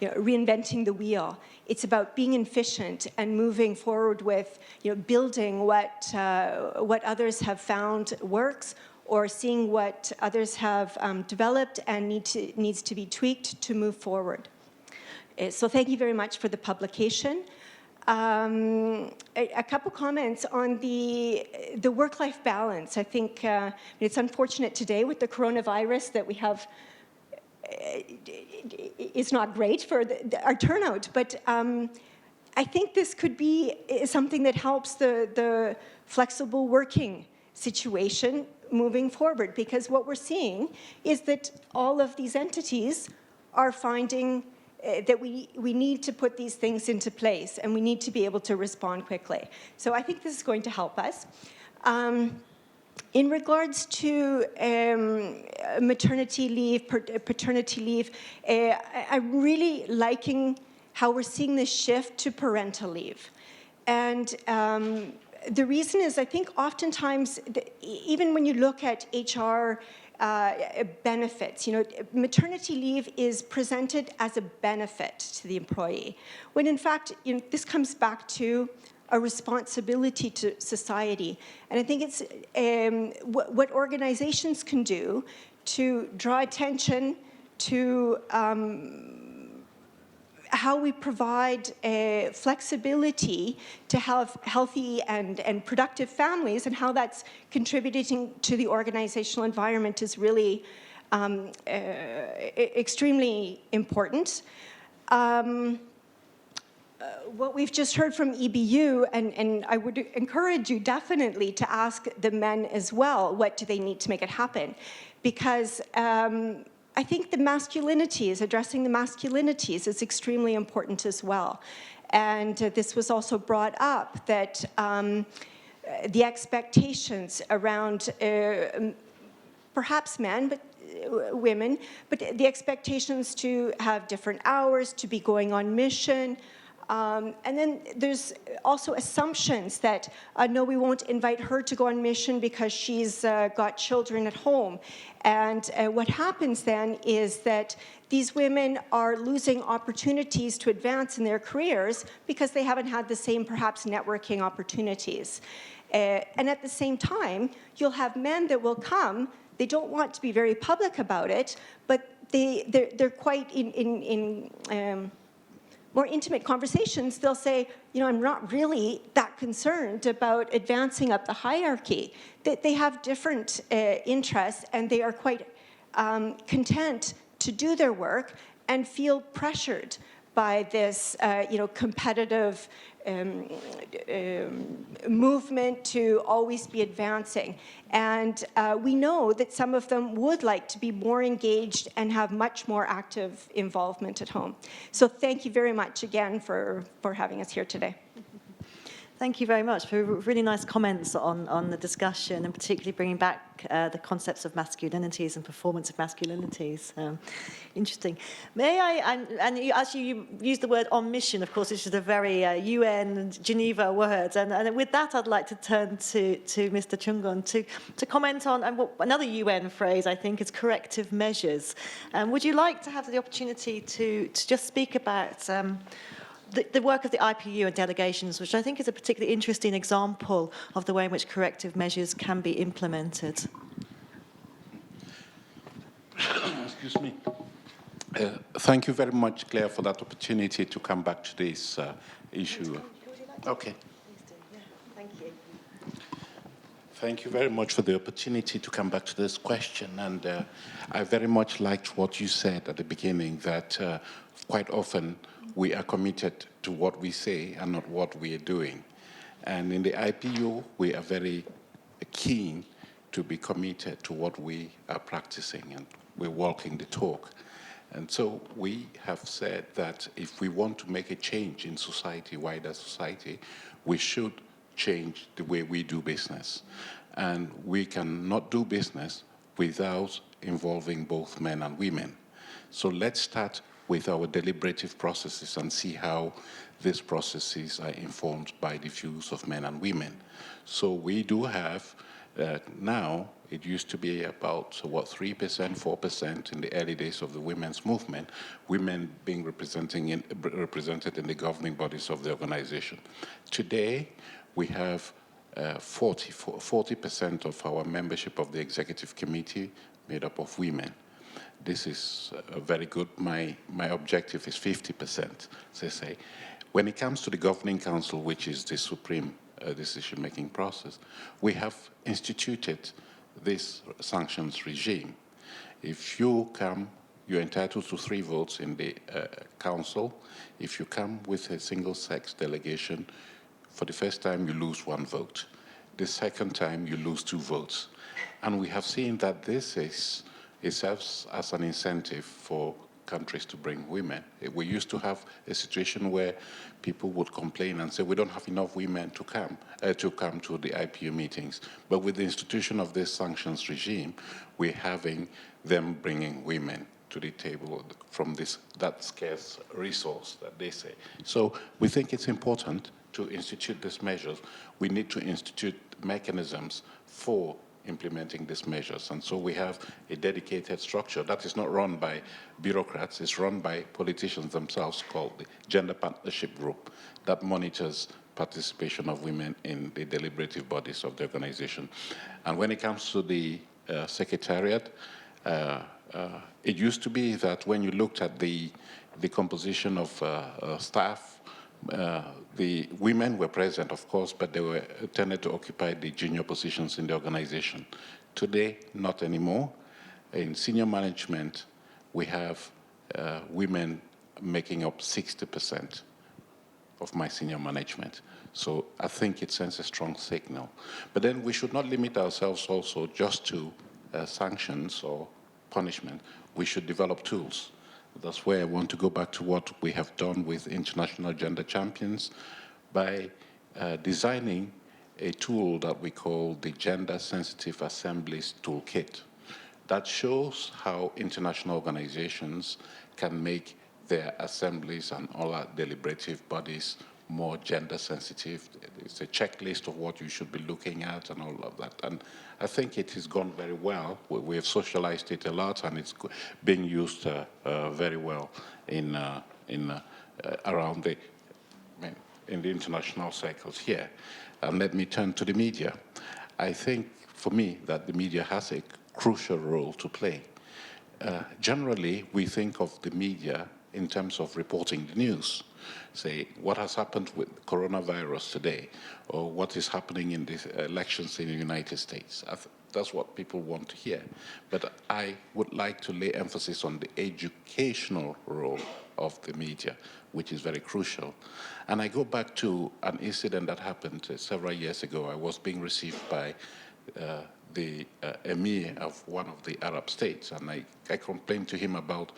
reinventing the wheel. It's about being efficient and moving forward with building what others have found works, or seeing what others have developed and needs to be tweaked to move forward. So thank you very much for the publication. A couple comments on the work-life balance. I think it's unfortunate today with the coronavirus that we have. It's not great for our turnout, but I think this could be something that helps the flexible working situation moving forward, because what we're seeing is that all of these entities are finding that we need to put these things into place, and we need to be able to respond quickly. So I think this is going to help us. In regards to maternity leave, paternity leave, I'm really liking how we're seeing this shift to parental leave. And the reason is, I think oftentimes, even when you look at HR benefits, maternity leave is presented as a benefit to the employee, when in fact, this comes back to a responsibility to society. And I think it's what organizations can do to draw attention to how we provide flexibility to have healthy and productive families, and how that's contributing to the organizational environment is really extremely important. What we've just heard from EBU, and I would encourage you definitely to ask the men as well, what do they need to make it happen? Because I think the masculinities, addressing the masculinities is extremely important as well. And this was also brought up, that the expectations around perhaps men, but women, but the expectations to have different hours, to be going on mission. And then there's also assumptions that, no, we won't invite her to go on mission because she's got children at home. And what happens then is that these women are losing opportunities to advance in their careers because they haven't had the same, perhaps, networking opportunities. And at the same time, you'll have men that will come. They don't want to be very public about it, but they're quite in more intimate conversations, they'll say, I'm not really that concerned about advancing up the hierarchy. That they have different interests, and they are quite content to do their work and feel pressured by this, competitive movement to always be advancing. And we know that some of them would like to be more engaged and have much more active involvement at home. So thank you very much again for having us here today. Thank you very much for really nice comments on the discussion, and particularly bringing back the concepts of masculinities and performance of masculinities. Interesting. May I, and you used the word on mission, of course, which is a very UN Geneva word, and with that I'd like to turn to Mr. Chungong to comment on another UN phrase, I think, is corrective measures. Would you like to have the opportunity to just speak about the work of the IPU and delegations, which I think is a particularly interesting example of the way in which corrective measures can be implemented? Excuse me. Thank you very much, Claire, for that opportunity to come back to this issue. Okay. Thank you. Thank you very much for the opportunity to come back to this question. And I very much liked what you said at the beginning, that quite often we are committed to what we say and not what we are doing. And in the IPU, we are very keen to be committed to what we are practicing, and we're walking the talk. And so we have said that if we want to make a change in society, wider society, we should change the way we do business. And we cannot do business without involving both men and women. So let's start with our deliberative processes and see how these processes are informed by the views of men and women. So we do have now, it used to be about, 3%, 4% in the early days of the women's movement, women being represented in the governing bodies of the organization. Today, we have 40% of our membership of the executive committee made up of women. This is very good. My objective is 50%, as I say. When it comes to the governing council, which is the supreme decision-making process, we have instituted this sanctions regime. If you come, you're entitled to 3 votes in the council. If you come with a single-sex delegation, for the first time, you lose 1 vote. The second time, you lose 2 votes. And we have seen that it serves as an incentive for countries to bring women. We used to have a situation where people would complain and say, we don't have enough women to come to the IPU meetings. But with the institution of this sanctions regime, we're having them bringing women to the table from that scarce resource that they say. So we think it's important to institute these measures. We need to institute mechanisms for implementing these measures. And so we have a dedicated structure that is not run by bureaucrats, it's run by politicians themselves, called the Gender Partnership Group, that monitors participation of women in the deliberative bodies of the organization. And when it comes to the secretariat, it used to be that when you looked at the composition of staff, the women were present, of course, but they were tended to occupy the junior positions in the organization. Today, not anymore. In senior management, we have women making up 60% of my senior management. So I think it sends a strong signal. But then we should not limit ourselves also just to sanctions or punishment. We should develop tools. That's where I want to go back to what we have done with International Gender Champions by designing a tool that we call the Gender Sensitive Assemblies Toolkit that shows how international organizations can make their assemblies and all our deliberative bodies more gender sensitive. It's a checklist of what you should be looking at and all of that. And I think it has gone very well. We have socialized it a lot, and it's being used very well in around in the international cycles here. And let me turn to the media. I think, for me, that the media has a crucial role to play. Generally, we think of the media in terms of reporting the news. Say, what has happened with coronavirus today, or what is happening in the elections in the United States. That's what people want to hear. But I would like to lay emphasis on the educational role of the media, which is very crucial. And I go back to an incident that happened several years ago. I was being received by the emir of one of the Arab states, and I complained to him about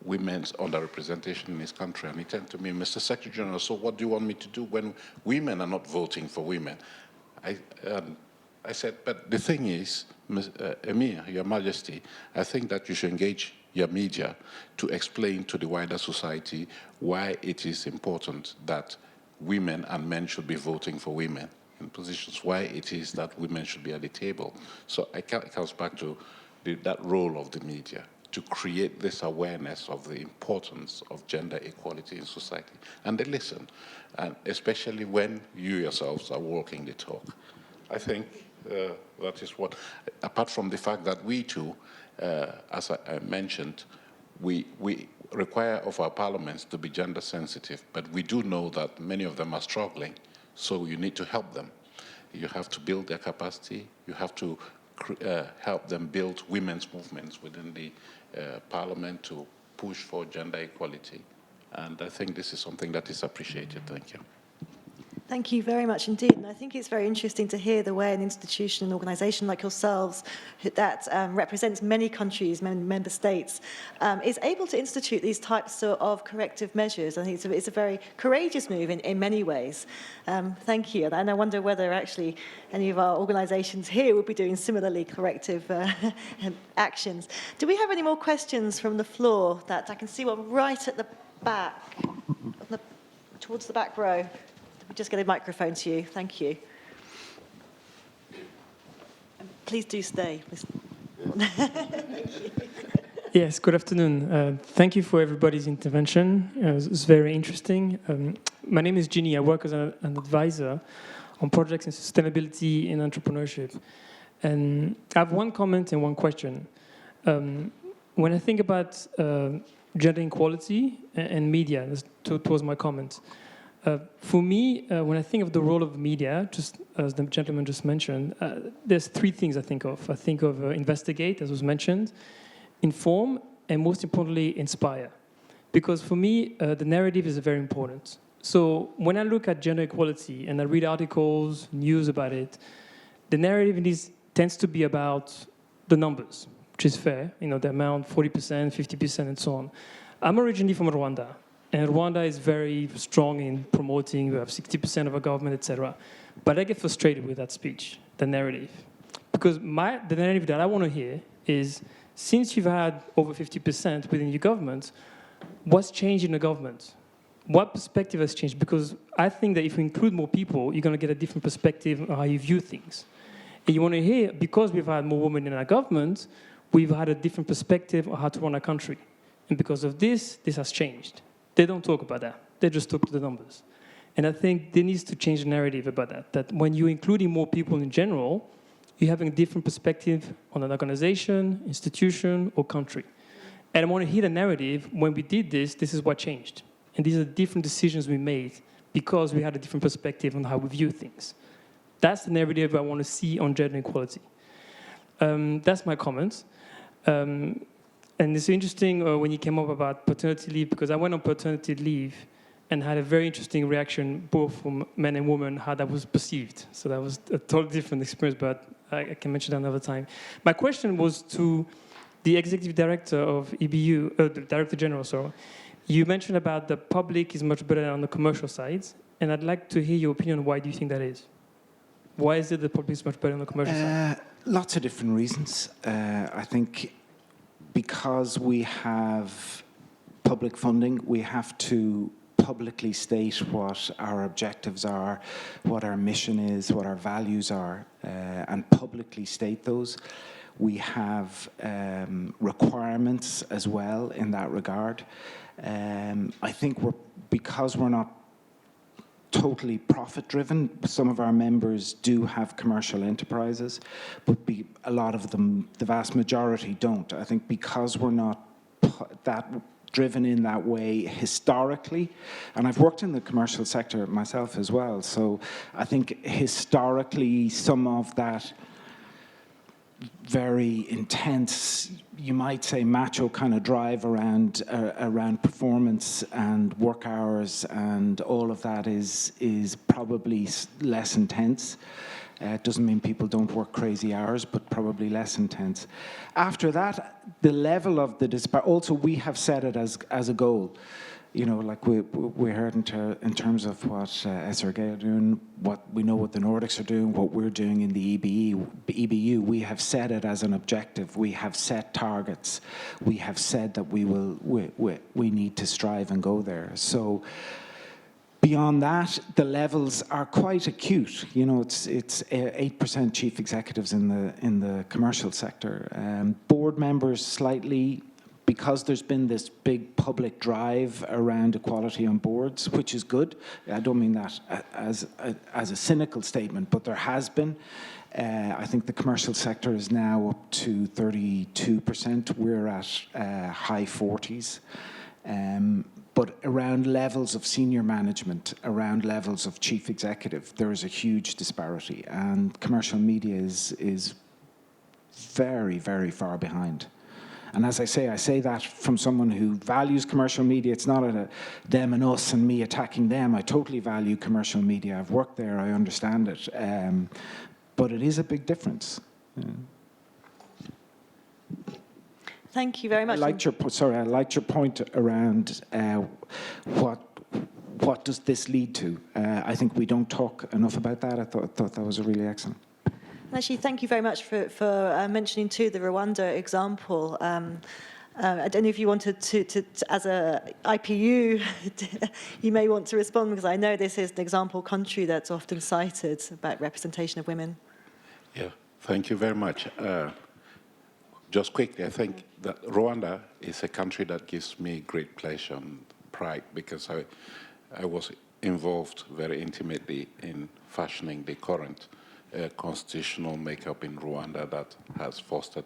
women's underrepresentation in his country. And he turned to me, Mr. Secretary General, so what do you want me to do when women are not voting for women? I said, but the thing is, Emir, Your Majesty, I think that you should engage your media to explain to the wider society why it is important that women and men should be voting for women in positions, why it is that women should be at the table. So it comes back to that role of the media, to create this awareness of the importance of gender equality in society. And they listen, and especially when you yourselves are walking the talk. I think that is what, apart from the fact that we too, as I mentioned, we require of our parliaments to be gender sensitive, but we do know that many of them are struggling, so you need to help them. You have to build their capacity, you have to help them build women's movements within the Parliament to push for gender equality. And I think this is something that is appreciated. Thank you. Thank you very much indeed. And I think it's very interesting to hear the way an institution, an organisation like yourselves that represents many countries, many member states, is able to institute these types of corrective measures. I think it's a very courageous move in many ways. Thank you. And I wonder whether actually any of our organisations here will be doing similarly corrective actions. Do we have any more questions from the floor? That I can see one right at the back, towards the back row. We'll just get a microphone to you. Thank you. Please do stay. Yes, good afternoon. Thank you for everybody's intervention. It's very interesting. My name is Ginny. I work as an advisor on projects in sustainability and entrepreneurship. And I have one comment and one question. When I think about gender equality and media, that was my comment. For me, when I think of the role of media, just as the gentleman just mentioned, there's three things I think of. I think of investigate, as was mentioned, inform, and most importantly, inspire. Because for me, the narrative is very important. So when I look at gender equality and I read articles, news about it, the narrative tends to be about the numbers, which is fair, the amount, 40%, 50%, and so on. I'm originally from Rwanda. And Rwanda is very strong in promoting, we have 60% of our government, etc. But I get frustrated with that speech, the narrative. Because the narrative that I want to hear is, since you've had over 50% within your government, what's changed in the government? What perspective has changed? Because I think that if we include more people, you're going to get a different perspective on how you view things. And you want to hear, because we've had more women in our government, we've had a different perspective on how to run our country. And because of this has changed. They don't talk about that. They just talk to the numbers. And I think there needs to change the narrative about that, that when you're including more people in general, you're having a different perspective on an organization, institution, or country. And I want to hear the narrative, when we did this is what changed. And these are different decisions we made because we had a different perspective on how we view things. That's the narrative I want to see on gender equality. That's my comment. And it's interesting when you came up about paternity leave, because I went on paternity leave and had a very interesting reaction, both from men and women, how that was perceived. So that was a totally different experience, but I can mention that another time. My question was to the executive director of EBU, the director general, sorry. You mentioned about the public is much better on the commercial side, and I'd like to hear your opinion on why do you think that is? Why is it the public is much better on the commercial side? Lots of different reasons. I think because we have public funding, we have to publicly state what our objectives are, what our mission is, what our values are, and publicly state those. We have requirements as well in that regard. I think because we're not totally profit-driven. Some of our members do have commercial enterprises, but a lot of them, the vast majority, don't. I think because we're not that driven in that way historically, and I've worked in the commercial sector myself as well, so I think historically some of that very intense, you might say, macho kind of drive around performance and work hours and all of that is probably less intense. It doesn't mean people don't work crazy hours, but probably less intense. After that, the level of the disparity, also we have set it as a goal. Like we heard in terms of what SRG are doing, what we know what the Nordics are doing, what we're doing in the EBU, we have set it as an objective. We have set targets. We have said that we need to strive and go there. So beyond that, the levels are quite acute. It's 8% chief executives in the commercial sector. Board members slightly. Because there's been this big public drive around equality on boards, which is good. I don't mean that as a cynical statement, but there has been. I think the commercial sector is now up to 32%. We're at high 40s. But around levels of senior management, around levels of chief executive, there is a huge disparity. And commercial media is very, very far behind. And as I say that from someone who values commercial media. It's not a them and us and me attacking them. I totally value commercial media. I've worked there, I understand it. But it is a big difference. Thank you very much. I liked your point around what does this lead to. I think we don't talk enough about that. I thought that was really excellent. Actually, thank you very much for mentioning too the Rwanda example. I don't know if you wanted to as a IPU, you may want to respond, because I know this is an example country that's often cited about representation of women. Yeah, thank you very much. Just quickly, I think that Rwanda is a country that gives me great pleasure and pride, because I was involved very intimately in fashioning the current constitutional makeup in Rwanda that has fostered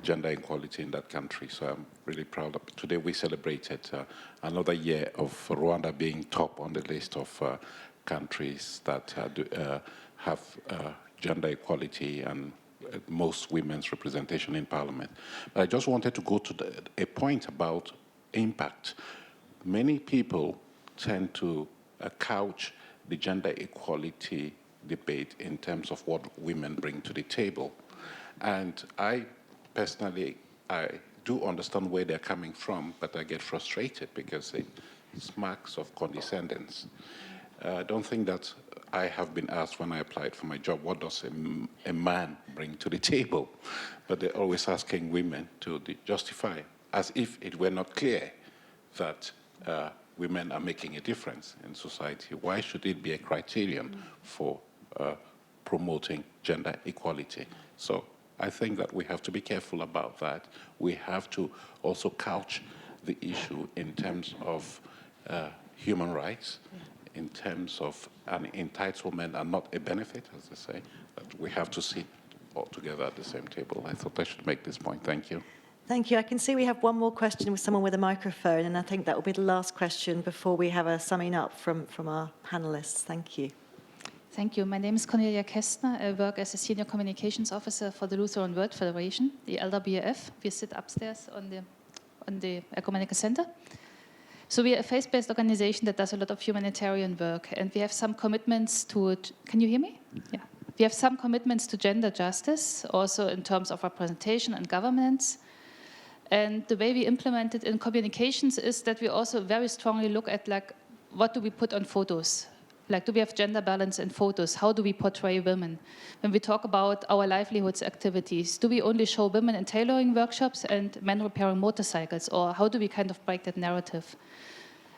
gender equality in that country. So I'm really proud of it. Today we celebrated another year of Rwanda being top on the list of countries that have gender equality and most women's representation in parliament. But I just wanted to go to a point about impact. Many people tend to couch the gender equality debate in terms of what women bring to the table. And I personally, I do understand where they're coming from, but I get frustrated because it smacks of condescendence. I don't think that I have been asked when I applied for my job, what does a man bring to the table? But they're always asking women to justify, as if it were not clear that women are making a difference in society. Why should it be a criterion for promoting gender equality? So I think that we have to be careful about that. We have to also couch the issue in terms of human rights, in terms of an entitlement and not a benefit, as they say. But we have to sit all together at the same table. I thought I should make this point. Thank you. Thank you. I can see we have one more question with someone with a microphone, and I think that will be the last question before we have a summing up from our panelists. Thank you. Thank you. My name is Cornelia Kozma. I work as a Senior Communications Officer for the Lutheran World Federation, the elder BRF. We sit upstairs on the Ecumenical Center. So we are a faith-based organization that does a lot of humanitarian work, and we have some commitments to, can you hear me? Yeah. We have some commitments to gender justice, also in terms of representation and governance. And the way we implement it in communications is that we also very strongly look at, like, what do we put on photos? Like, do we have gender balance in photos? How do we portray women? When we talk about our livelihoods activities, do we only show women in tailoring workshops and men repairing motorcycles? Or how do we kind of break that narrative?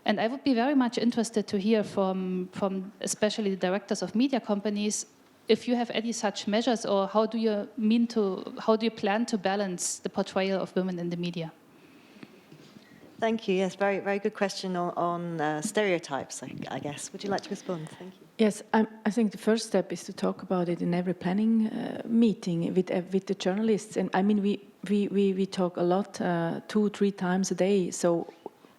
And I would be very much interested to hear from especially the directors of media companies, if you have any such measures, or how do you plan to balance the portrayal of women in the media? Thank you. Yes, very, very good question on stereotypes, I guess. Would you like to respond? Thank you. Yes, I think the first step is to talk about it in every planning meeting with the journalists. And I mean, we talk a lot, 2-3 times a day. So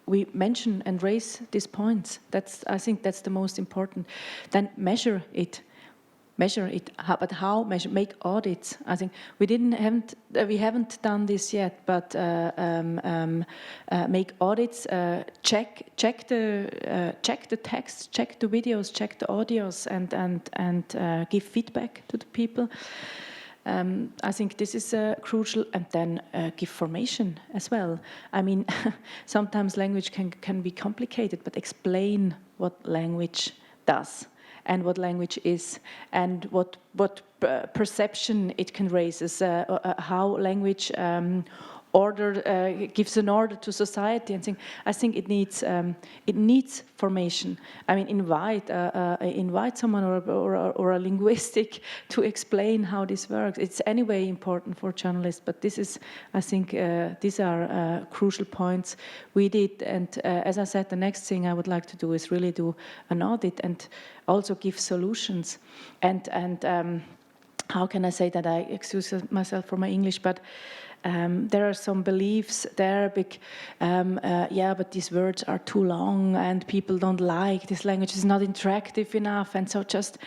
we mention and raise these points. I think that's the most important. Then measure it. But how measure? Make audits. I think we haven't done this yet, but make audits. Check the text, check the videos, check the audios, and give feedback to the people. I think this is crucial, and then give formation as well. I mean, sometimes language can be complicated, but explain what language does, and what language is, and what perception it can raise, how language gives an order to society. And I think it needs formation. I mean, invite someone or a linguistic to explain how this works. It's anyway important for journalists, but this is, I think, these are crucial points we did. And as I said, the next thing I would like to do is really do an audit and also give solutions. And how can I say that? I excuse myself for my English, but there are some beliefs there, but these words are too long and people don't like this language, is not interactive enough, and so just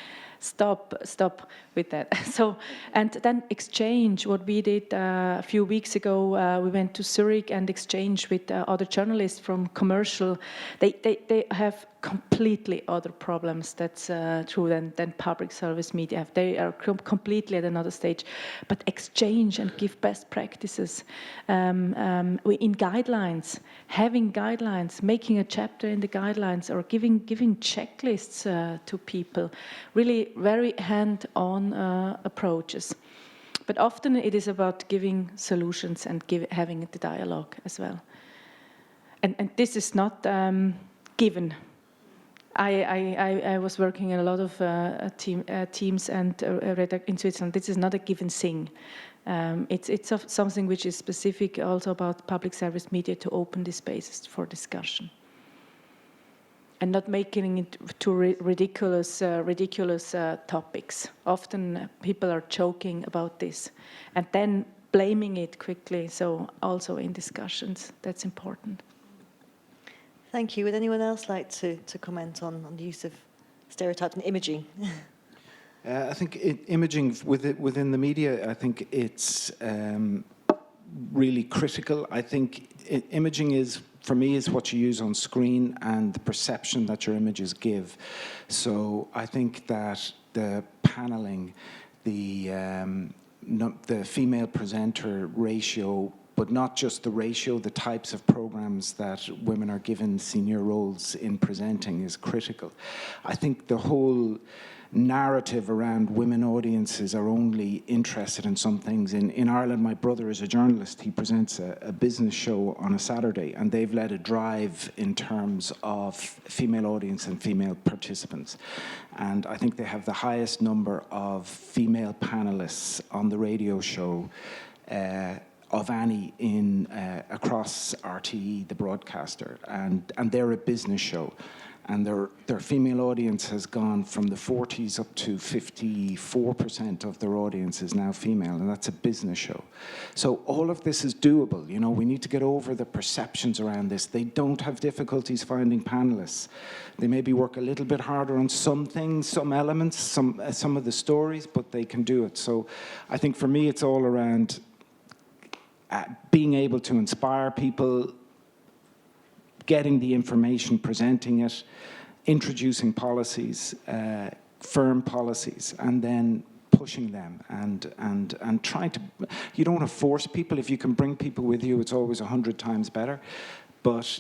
stop with that. So, and then exchange, what we did a few weeks ago, we went to Zurich and exchanged with other journalists from commercial. They have completely other problems, that's true, than public service media. They are completely at another stage. But exchange and give best practices. In guidelines, having guidelines, making a chapter in the guidelines, or giving checklists to people, really very hand-on approaches. But often it is about giving solutions and having the dialogue as well. And this is not given. I was working in a lot of teams and in Switzerland. This is not a given thing. It's something which is specific also about public service media, to open these spaces for discussion. And not making it too ridiculous topics. Often people are joking about this and then blaming it quickly. So also in discussions, that's important. Thank you. Would anyone else like to comment on the use of stereotypes and imaging? I think imaging within the media, I think it's really critical. I think imaging is, for me, is what you use on screen and the perception that your images give. So I think that the paneling, the female presenter ratio, but not just the ratio, the types of programs that women are given senior roles in presenting is critical. I think the whole narrative around women audiences are only interested in some things. In Ireland, my brother is a journalist. He presents a business show on a Saturday, and they've led a drive in terms of female audience and female participants. And I think they have the highest number of female panelists on the radio show of any across RTE, the broadcaster, and they're a business show. And their female audience has gone from the 40s up to 54% of their audience is now female, and that's a business show. So all of this is doable. You know, we need to get over the perceptions around this. They don't have difficulties finding panelists. They maybe work a little bit harder on some things, some elements, some of the stories, but they can do it. So I think for me, it's all around being able to inspire people, getting the information, presenting it, introducing policies, firm policies, and then pushing them and trying to. You don't want to force people. If you can bring people with you, it's always 100 times better. But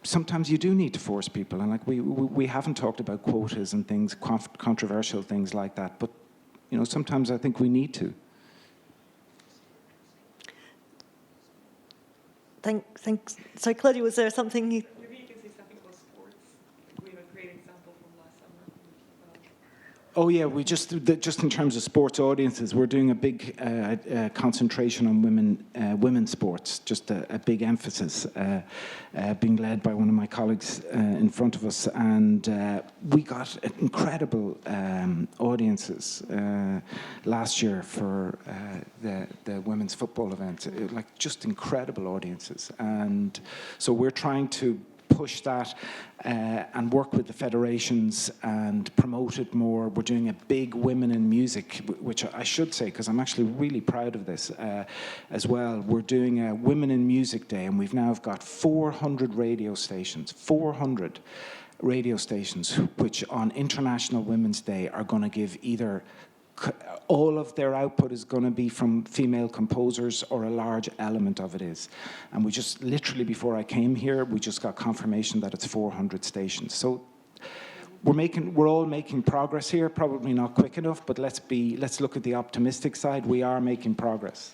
sometimes you do need to force people, and like we haven't talked about quotas and things, controversial things like that. But you know, sometimes I think we need to. Thanks. So, Claudia, was there something you... Maybe you can say something about sports. We have a great example from last summer. Oh yeah, we just in terms of sports audiences, we're doing a big concentration on women's sports. Just a big emphasis, being led by one of my colleagues in front of us, and we got incredible audiences last year for the women's football event. Like just incredible audiences, and so we're trying to push that and work with the federations and promote it more. We're doing a big Women in Music, which I should say, because I'm actually really proud of this as well. We're doing a Women in Music Day, and we've now got 400 radio stations, 400 radio stations, which on International Women's Day are going to give either all of their output is going to be from female composers, or a large element of it is. And we just literally, before I came here, we just got confirmation that it's 400 stations. So we're all making progress here, probably not quick enough, but let's look at the optimistic side. We are making progress.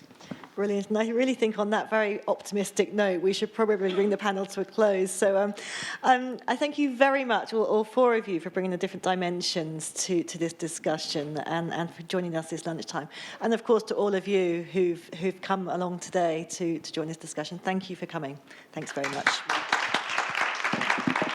Brilliant. And I really think on that very optimistic note, we should probably bring the panel to a close. So I thank you very much, all four of you, for bringing the different dimensions to this discussion and for joining us this lunchtime. And of course, to all of you who've come along today to join this discussion, thank you for coming. Thanks very much.